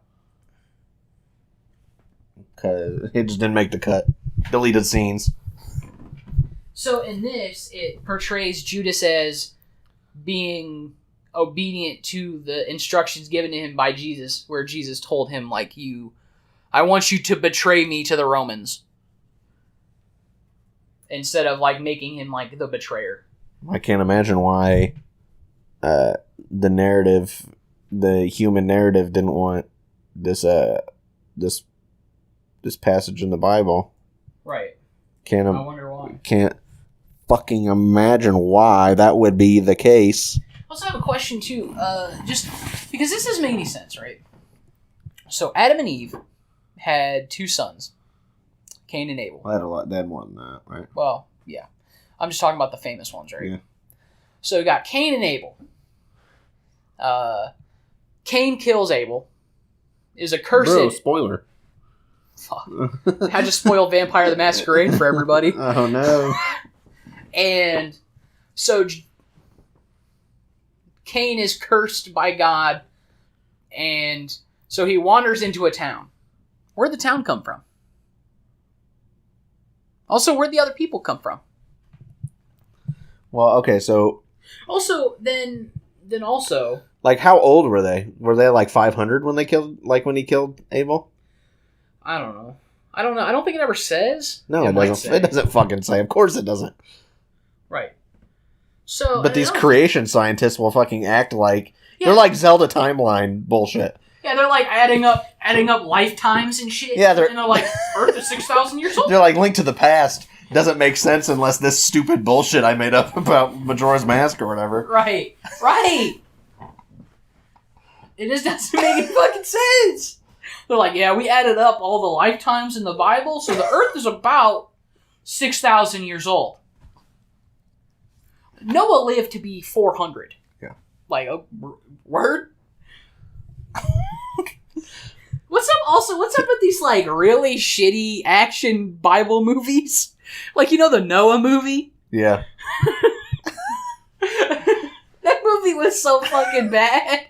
Cause it just didn't make the cut. Deleted scenes. So in this, it portrays Judas as being obedient to the instructions given to him by Jesus, where Jesus told him, like, I want you to betray me to the Romans. Instead of, like, making him, like, the betrayer. I can't imagine why the human narrative didn't want this passage in the Bible. Right. I wonder why. Can't fucking imagine why that would be the case. I also have a question, too. Just because this doesn't make any sense, right? So Adam and Eve had 2 sons, Cain and Abel. I had they had more than that, right? Well, yeah. I'm just talking about the famous ones, right? Yeah. So we got Cain and Abel. Cain kills Abel. Is a cursed... Bro, spoiler. Fuck. Had to spoil Vampire the Masquerade for everybody. Oh, no. And so Cain is cursed by God, and so he wanders into a town. Where'd the town come from? Also, where'd the other people come from? Well, okay, so... Also, then also... Like, how old were they? Were they, like, 500 when he killed Abel? I don't know. I don't think it ever says. No, it doesn't. It doesn't fucking say. Of course it doesn't. Right. So, but these creation scientists will fucking act like... Yeah. They're like Zelda timeline bullshit. Yeah, they're like adding up lifetimes and shit. Yeah, and they're like, Earth is 6,000 years old. They're like, Link to the Past doesn't make sense unless this stupid bullshit I made up about Majora's Mask or whatever. Right. It just doesn't make any fucking sense. They're like, yeah, we added up all the lifetimes in the Bible, so the Earth is about 6,000 years old. Noah lived to be 400. Yeah. Like, word? What's up with these, like, really shitty action Bible movies? Like, the Noah movie? Yeah. That movie was so fucking bad.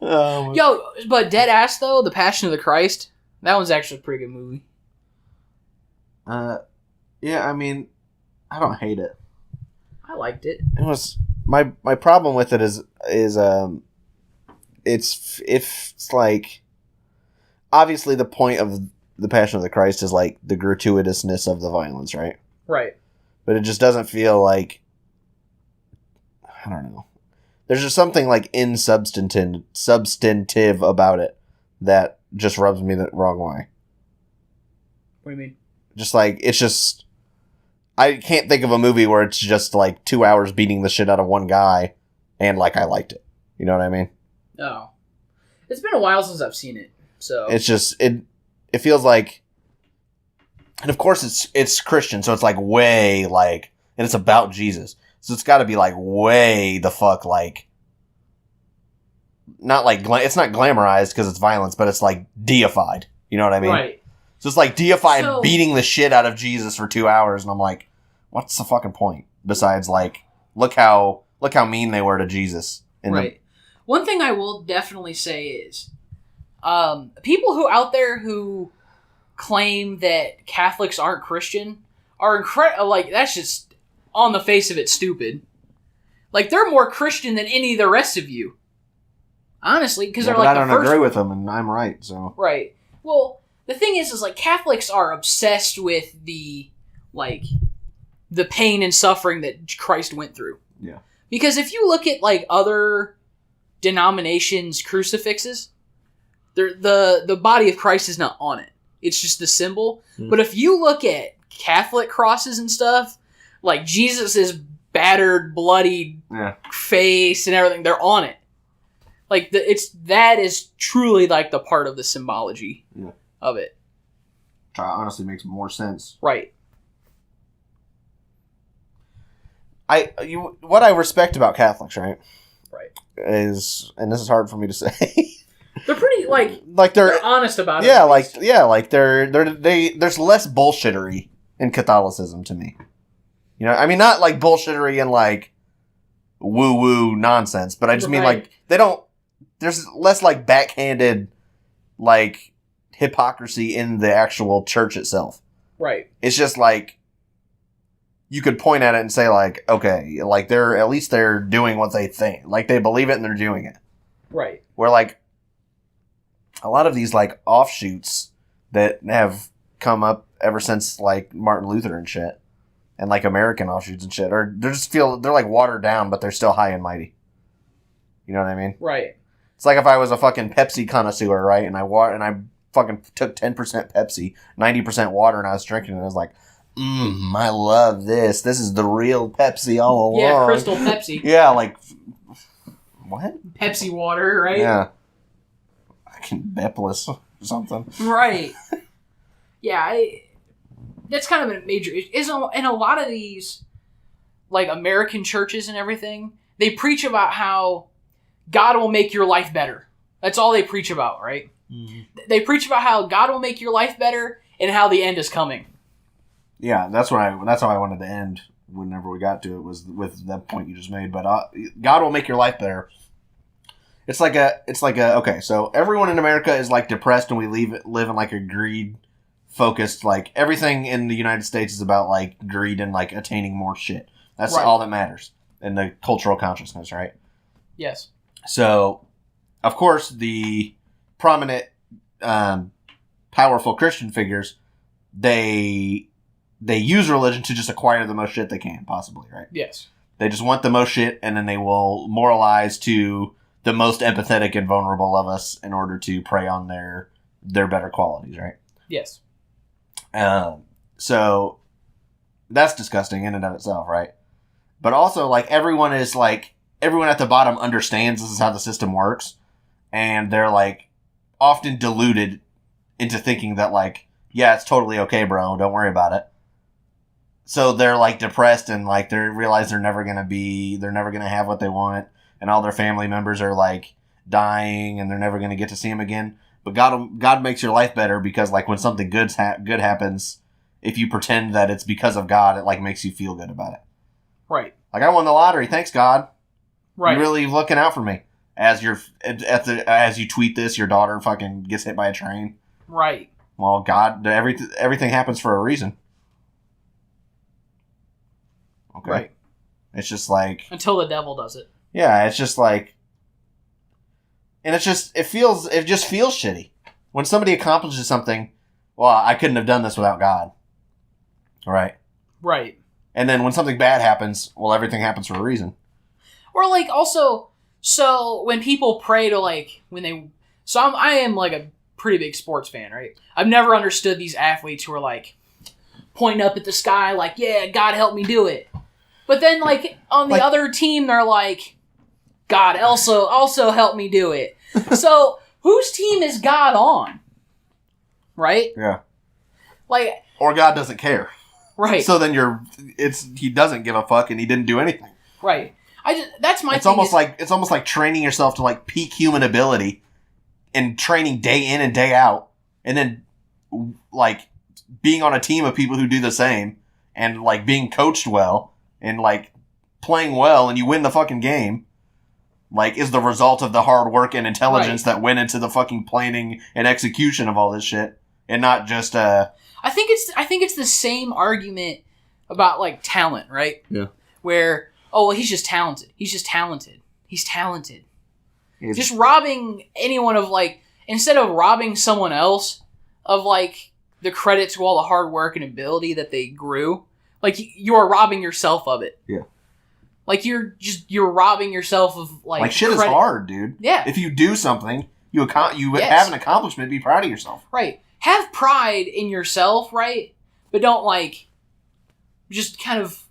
Yo, but dead ass though, The Passion of the Christ, that one's actually a pretty good movie. Yeah, I mean, I don't hate it. I liked it. It was my problem with it is it's like, obviously the point of The Passion of the Christ is like the gratuitousness of the violence, right? Right. But it just doesn't feel like, I don't know. There's just something like substantive about it that just rubs me the wrong way. What do you mean? Just like, it's just, I can't think of a movie where it's just like 2 hours beating the shit out of one guy and like I liked it. You know what I mean? No. It's been a while since I've seen it, so. It's just, it feels like, and of course it's Christian, so it's like way like, and it's about Jesus. So it's got to be like way the fuck like, not like, it's not glamorized because it's violence, but it's like deified. You know what I mean? Right. So it's like deified beating the shit out of Jesus for 2 hours, and I'm like, what's the fucking point? Besides like, look how mean they were to Jesus. Right. One thing I will definitely say is, people who out there who claim that Catholics aren't Christian are like, that's just, on the face of it, stupid. Like, they're more Christian than any of the rest of you. Honestly, because they're like I don't agree with them, and I'm right, so. Right. Well, the thing is like, Catholics are obsessed with the pain and suffering that Christ went through. Yeah. Because if you look at, like, other denominations' crucifixes, the body of Christ is not on it. It's just the symbol. Mm. But if you look at Catholic crosses and stuff, like, Jesus' battered, bloodied face and everything, they're on it. Like, that is truly, like, the part of the symbology of it. Which honestly makes more sense. Right. What I respect about Catholics, right? Right. Is, and this is hard for me to say. They're pretty, like they're honest about it. There's less bullshittery in Catholicism to me. You know, I mean, not like bullshittery and like woo-woo nonsense, but I just mean like, there's less like backhanded, like, hypocrisy in the actual church itself. Right. It's just like, you could point at it and say, like, okay, like, at least they're doing what they think. Like, they believe it and they're doing it. Right. Where, like, a lot of these, like, offshoots that have come up ever since, like, Martin Luther and shit, and, like, American offshoots and shit, they're, like, watered down, but they're still high and mighty. You know what I mean? Right. It's like if I was a fucking Pepsi connoisseur, right, and I fucking took 10% Pepsi, 90% water, and I was drinking it, and I was like, I love this. This is the real Pepsi all along. Yeah, Crystal Pepsi. Yeah, like, what? Pepsi water, right? Yeah. Fucking Bepless or something. Right. Yeah, that's kind of a major issue. In a lot of these, like, American churches and everything, they preach about how God will make your life better. That's all they preach about, right? Mm-hmm. They preach about how God will make your life better and how the end is coming. Yeah, that's how I wanted to end whenever we got to it, was with that point you just made. But God will make your life better. It's like okay, so everyone in America is like depressed, and we live in like a greed focused, like, everything in the United States is about like greed and like attaining more shit. That's all that matters in the cultural consciousness, right? Yes. So, of course, the prominent, powerful Christian figures, they use religion to just acquire the most shit they can, possibly, right? Yes. They just want the most shit, and then they will moralize to the most empathetic and vulnerable of us in order to prey on their better qualities, right? Yes. So, that's disgusting in and of itself, right? But also, like, everyone at the bottom understands this is how the system works, and they're, like, often deluded into thinking that, like, yeah, it's totally okay, bro, don't worry about it. So they're, like, depressed, and, like, they realize they're never gonna have what they want, and all their family members are, like, dying, and they're never gonna get to see them again. But God makes your life better because, like, when something good happens, if you pretend that it's because of God, it, like, makes you feel good about it. Right. Like, I won the lottery, thanks, God. Right. You're really looking out for me. As you tweet this, your daughter fucking gets hit by a train. Right. Well, God, everything happens for a reason. Okay. Right. It's just like... Until the devil does it. Yeah, it's just like... And it just feels shitty. When somebody accomplishes something, well, I couldn't have done this without God. Right? Right. And then when something bad happens, well, everything happens for a reason. Or, like, also, so when people pray to, like, I am, like, a pretty big sports fan, right? I've never understood these athletes who are, like, pointing up at the sky, like, yeah, God help me do it. But then, like, on the other team, they're like, God also help me do it. So, whose team is God on? Right? Yeah. Like... Or God doesn't care. Right. So then he doesn't give a fuck and he didn't do anything. Right. It's almost like training yourself to, like, peak human ability and training day in and day out, and then, like, being on a team of people who do the same, and, like, being coached well and, like, playing well, and you win the fucking game, like, is the result of the hard work and intelligence that went into the fucking planning and execution of all this shit. and not just I think it's the same argument about like talent, right? Yeah. Where he's just talented. He's talented. Just robbing anyone of like, instead of robbing someone else of like the credit to all the hard work and ability that they grew, like you are robbing yourself of it. Yeah. Like you're robbing yourself of like shit credit. Is hard, dude. Yeah. If you do something, you have an accomplishment, be proud of yourself. Right. Have pride in yourself, right? But don't like just kind of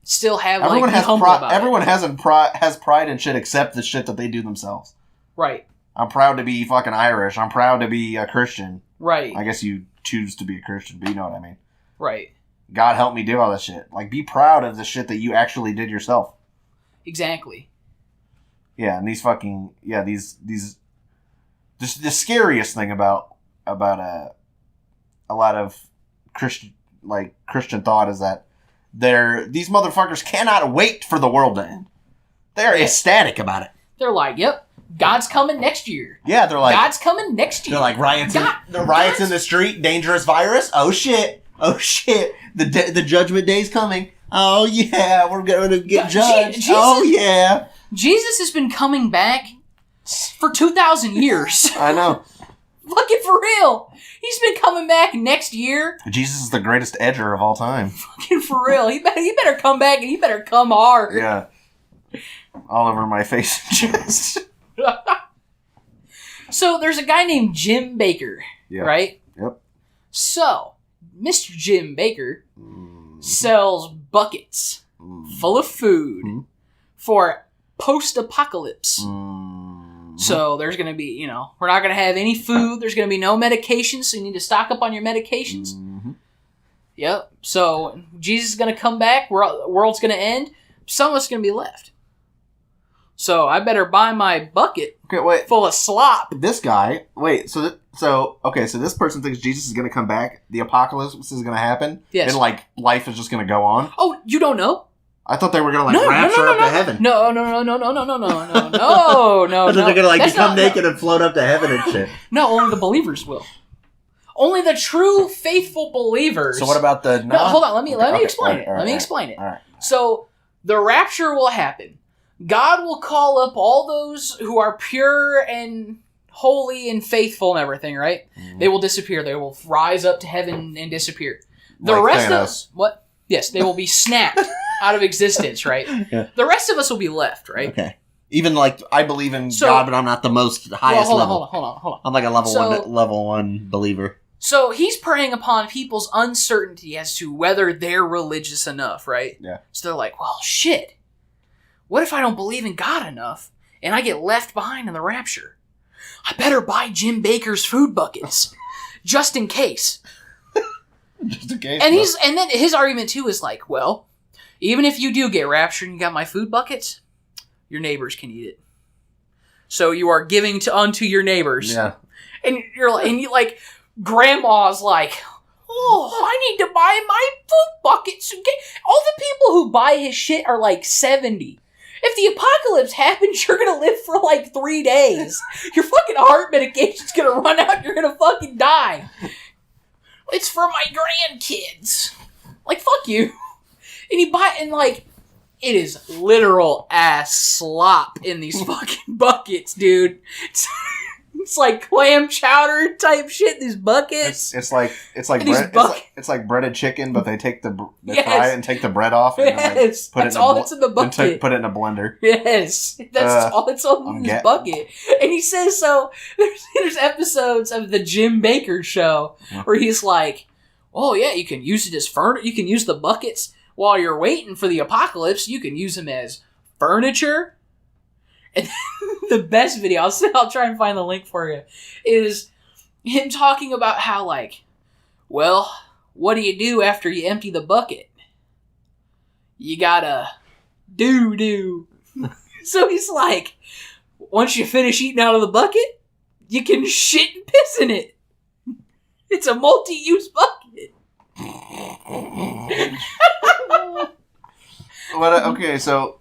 still have everyone like has humble pride. about Everyone it. has pride in shit except the shit that they do themselves. Right. I'm proud to be fucking Irish. I'm proud to be a Christian. Right. I guess you choose to be a Christian, but you know what I mean. Right. God help me do all this shit. Like, be proud of the shit that you actually did yourself. Exactly. Yeah, and the scariest thing about a lot of Christian thought is that these motherfuckers cannot wait for the world to end. They're ecstatic about it. They're like, "Yep, God's coming next year." Yeah, they're like, "God's coming next year." They're like riots in the street, dangerous virus. Oh shit! The judgment day's coming. Oh yeah, we're going to get judged. Jesus has been coming back for 2,000 years. I know. Fucking for real. He's been coming back next year. Jesus is the greatest edger of all time. Fucking for real. He better come back and he better come hard. Yeah. All over my face and chest. So there's a guy named Jim Bakker, right? Yep. So, Mr. Jim Bakker sells buckets full of food for post-apocalypse. So there's going to be, we're not going to have any food. There's going to be no medications, so you need to stock up on your medications. Yep. So Jesus is going to come back. The world's going to end. Some of us going to be left. So I better buy my bucket full of slop. This guy, so this person thinks Jesus is going to come back. The apocalypse is going to happen. Yes. And life is just going to go on. Oh, you don't know? I thought they were going to rapture up to heaven. No. I thought they're going to become naked and float up to heaven and shit. No, only the believers will. Only the true faithful believers. So what about the... No, hold on. Let me explain it. Let me explain it. All right. So the rapture will happen. God will call up all those who are pure and holy and faithful and everything, right? They will disappear. They will rise up to heaven and disappear. The rest of us... What? Yes, they will be snapped out of existence, right? Yeah. The rest of us will be left, right? Okay. Even I believe in God, but I'm not the highest level. Hold on. I'm like a level one believer. So he's preying upon people's uncertainty as to whether they're religious enough, right? Yeah. So they're like, well, shit. What if I don't believe in God enough and I get left behind in the rapture? I better buy Jim Bakker's food buckets just in case. Just in case. And then his argument too is like, well, even if you do get raptured and you got my food buckets, your neighbors can eat it. So you are giving unto your neighbors. Yeah. And you grandma's like, oh, I need to buy my food buckets. All the people who buy his shit are 70. If the apocalypse happens, you're gonna live for 3 days. Your fucking heart medication's gonna run out. You're gonna fucking die. It's for my grandkids. Fuck you. And it is literal ass slop in these fucking buckets, dude. It's like clam chowder type shit. These buckets. It's like breaded chicken, but they fry it and take the bread off. And yes, that's all that's in the bucket. Put it in a blender. Yes, that's all that's in this bucket. And he says so. There's episodes of the Jim Bakker show where he's like, "Oh yeah, you can use it as furniture. You can use the buckets while you're waiting for the apocalypse. You can use them as furniture." And the best video, I'll try and find the link for you, is him talking about how, well, what do you do after you empty the bucket? You gotta do. So he's like, once you finish eating out of the bucket, you can shit and piss in it. It's a multi-use bucket. Okay, so...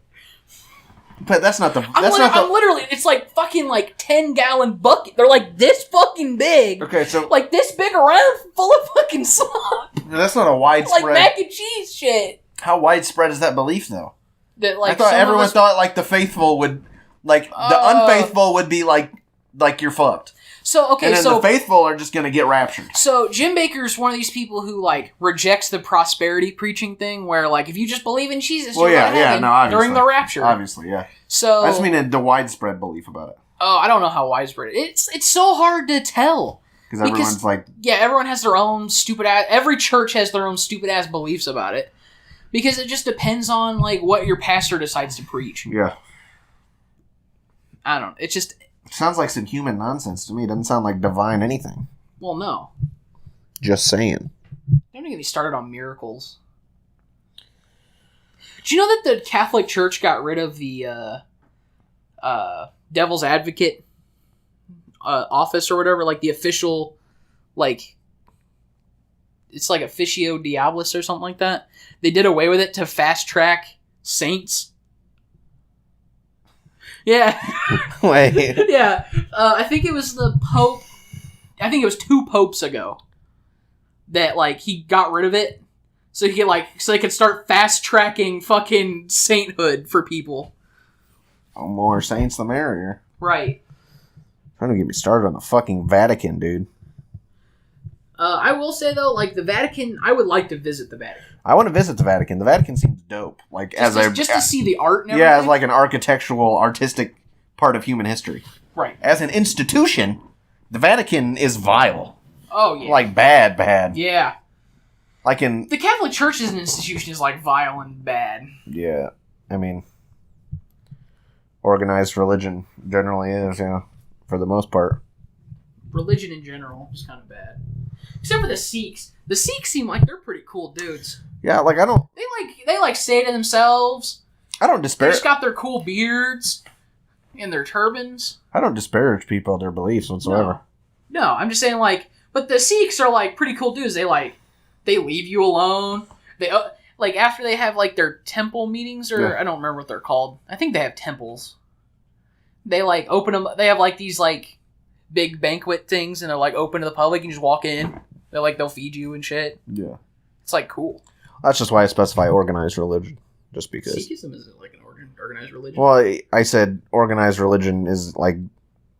But that's not the. I'm literally. It's like fucking like 10-gallon bucket. They're like this fucking big. Okay, so like this big around, full of fucking slop. That's not a widespread. Like mac and cheese shit. How widespread is that belief, though? That like I thought everyone thought like the faithful would, like the unfaithful would be like you're fucked. So okay, and then the faithful are just gonna get raptured. So Jim Bakker's one of these people who like rejects the prosperity preaching thing, where like if you just believe in Jesus, you're going to heaven during the rapture. Obviously, yeah. So I just mean the widespread belief about it. Oh, I don't know how widespread it's so hard to tell because everyone's like everyone has their own stupid ass. Every church has their own stupid ass beliefs about it because it just depends on like what your pastor decides to preach. Yeah. I don't know. It sounds like some human nonsense to me. It doesn't sound like divine anything. Well, no. Just saying. Don't get me started on miracles. Do you know that the Catholic Church got rid of the Devil's Advocate office or whatever? Like the official, like, it's like Officio Diabolus or something like that. They did away with it to fast track saints. Yeah. Wait. Yeah. I think it was the Pope. I think it was 2 popes ago that like he got rid of it, so he could so they could start fast tracking fucking sainthood for people. Oh, more saints the merrier. Right. Trying to get me started on the fucking Vatican, dude. I will say though, like the Vatican, I would like to visit the Vatican. I want to visit the Vatican. The Vatican seems dope. Like just to see the art and everything. Yeah, as like an artistic part of human history. Right. As an institution, the Vatican is vile. Oh yeah. Like bad. Yeah. Like in the Catholic Church as an institution is like vile and bad. Yeah. I mean, organized religion generally is, for the most part. Religion in general is kind of bad. Except for the Sikhs. The Sikhs seem like they're pretty cool dudes. Yeah, like I don't... They say to themselves. I don't disparage... They just got their cool beards and their turbans. I don't disparage people, their beliefs whatsoever. No, I'm just saying but the Sikhs are pretty cool dudes. They leave you alone. They after they have their temple meetings or I don't remember what they're called. I think they have temples. They open them. They have these big banquet things and they're open to the public. You can just walk in. They'll feed you and shit. Yeah. It's cool. That's just why I specify organized religion. Just because. Sikhism isn't an organized religion. Well, I said organized religion is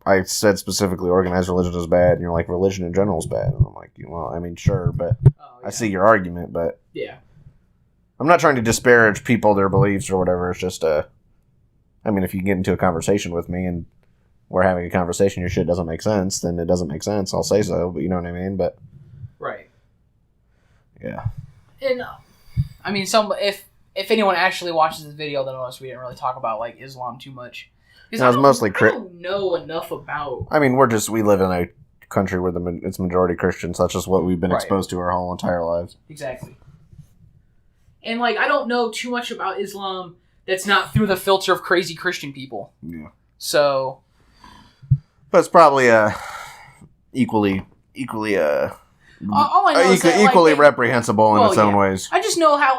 I said specifically organized religion is bad, and you're like, religion in general is bad. And I'm like, well, I mean, sure, but I see your argument, but yeah, I'm not trying to disparage people, their beliefs or whatever. It's just, I mean, if you get into a conversation with me and we're having a conversation, your shit doesn't make sense, then it doesn't make sense. I'll say so, but you know what I mean? But right, yeah, and I mean, if anyone actually watches this video, they'll notice we didn't really talk about Islam too much. No, it's mostly I don't know enough about. I mean, we live in a country where it's majority Christian, so that's just what we've been exposed to our whole entire lives. Exactly. And I don't know too much about Islam that's not through the filter of crazy Christian people. Yeah. So. But it's probably equally all I know is that, equally reprehensible in its own ways. I just know how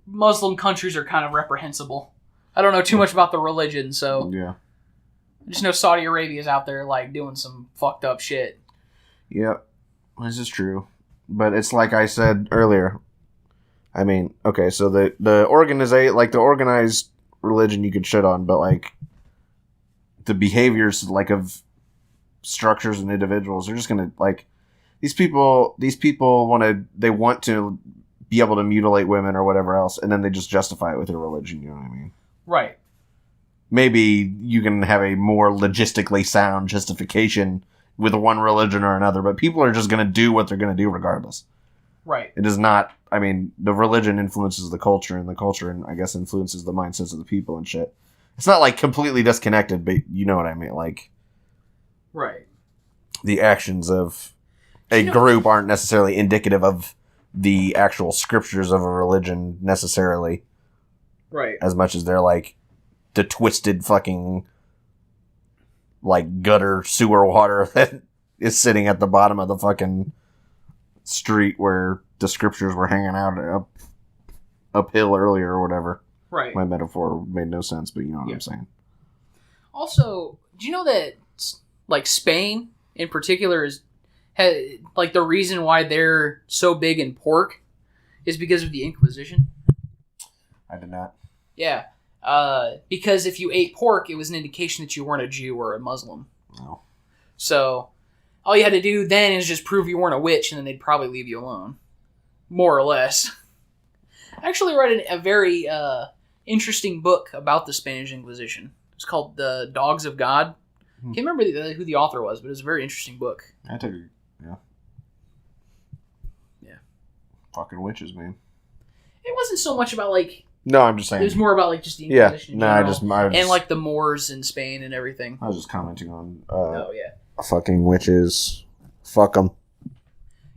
Muslim countries are kind of reprehensible. I don't know too much about the religion, so yeah. I just know Saudi Arabia's out there doing some fucked up shit. Yep, this is true, but it's like I said earlier. I mean, okay, so the organized religion you could shit on, but the behaviors of structures and individuals are just gonna these people want to be able to mutilate women or whatever else, and then they just justify it with their religion. You know what I mean? Right. Maybe you can have a more logistically sound justification with one religion or another, but people are just going to do what they're going to do regardless. Right. It is not, I mean, the religion influences the culture, and the culture, I guess, influences the mindsets of the people and shit. It's not, completely disconnected, but you know what I mean. Right. The actions of a group aren't necessarily indicative of the actual scriptures of a religion necessarily. Right. As much as they're the twisted fucking gutter sewer water that is sitting at the bottom of the fucking street where the scriptures were hanging out uphill earlier or whatever. Right. My metaphor made no sense, but you know what I'm saying. Also, do you know that like Spain in particular like the reason why they're so big in pork is because of the Inquisition? I did not. Yeah. Because if you ate pork, it was an indication that you weren't a Jew or a Muslim. No. So all you had to do then is just prove you weren't a witch, and then they'd probably leave you alone. More or less. I actually read a very interesting book about the Spanish Inquisition. It's called The Dogs of God. I can't remember who the author was, but it was a very interesting book. Yeah. Fucking witches, man. It wasn't so much about, like... No, I'm just saying. It was more about, like, just the Inquisition in general. I just... And, like, the Moors in Spain and everything. I was just commenting on... Fucking witches. Fuck them.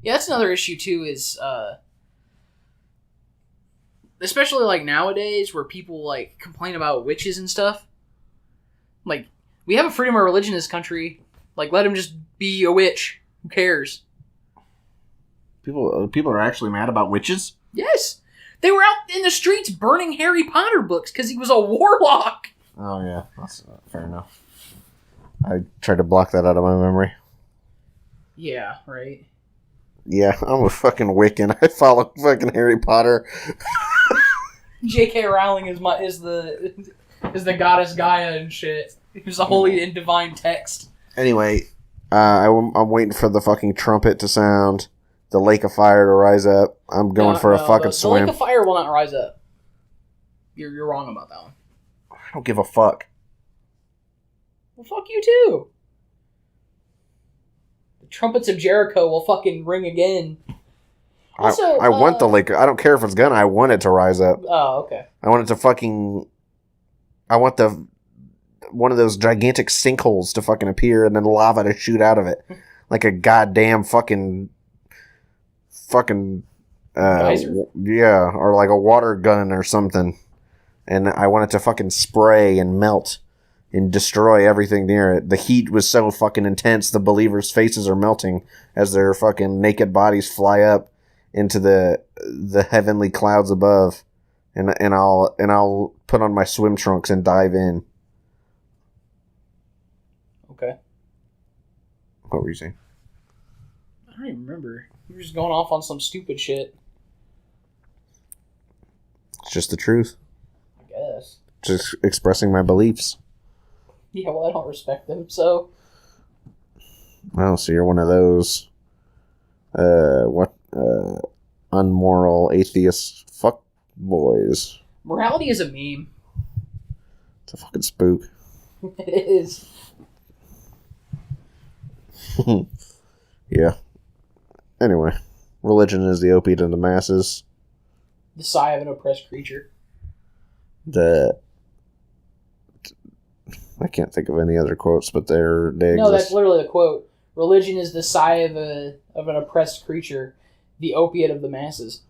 Yeah, that's another issue, too, is... especially, like, nowadays, where people, like, complain about witches and stuff. Like, we have a freedom of religion in this country. Like, let them just be a witch. Who cares? People are actually mad about witches? Yes. They were out in the streets burning Harry Potter books because he was a warlock. Oh, yeah. That's fair enough. I tried to block that out of my memory. Yeah, right. Yeah, I'm a fucking Wiccan. I follow fucking Harry Potter. J.K. Rowling is the goddess Gaia and shit. It was a holy and divine text. Anyway, I'm waiting for the fucking trumpet to sound, the lake of fire to rise up. I'm going for a fucking swim. The lake of fire will not rise up. You're wrong about that one. I don't give a fuck. Well, fuck you too. The trumpets of Jericho will fucking ring again. Also, I want the lake. I don't care if it's gonna. I want it to rise up. Oh, okay. I want it to fucking... I want one of those gigantic sinkholes to fucking appear and then lava to shoot out of it. Like a goddamn fucking geyser? Yeah, or like a water gun or something. And I want it to fucking spray and melt and destroy everything near it. The heat was so fucking intense, the believers' faces are melting as their fucking naked bodies fly up into the heavenly clouds above. And I'll put on my swim trunks and dive in. Okay. What were you saying? I don't even remember. You were just going off on some stupid shit. It's just the truth. I guess. Just expressing my beliefs. Yeah, well, I don't respect them, so... Well, so you're one of those... unmoral atheist fuck boys. Morality is a meme. It's a fucking spook. It is. Yeah. Anyway, religion is the opiate of the masses. The sigh of an oppressed creature. I can't think of any other quotes, but they exist. No, that's literally a quote. Religion is the sigh of an oppressed creature, the opiate of the masses.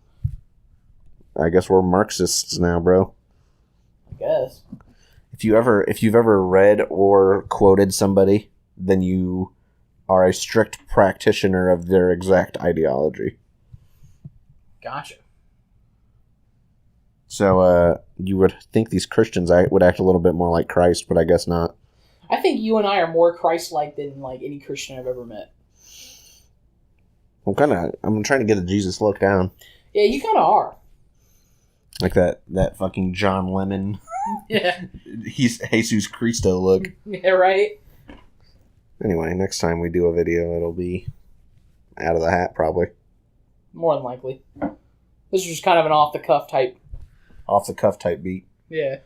I guess we're Marxists now, bro. I guess. If you've ever read or quoted somebody, then you are a strict practitioner of their exact ideology. Gotcha. So, you would think these Christians would act a little bit more like Christ, but I guess not. I think you and I are more Christ-like than like any Christian I've ever met. I'm trying to get a Jesus look down. Yeah, you kind of are. Like that fucking John Lennon. Yeah. He's Jesus Christo look. Yeah, right? Anyway, next time we do a video, it'll be out of the hat, probably. More than likely. This is just kind of an off-the-cuff type. Off-the-cuff type beat. Yeah.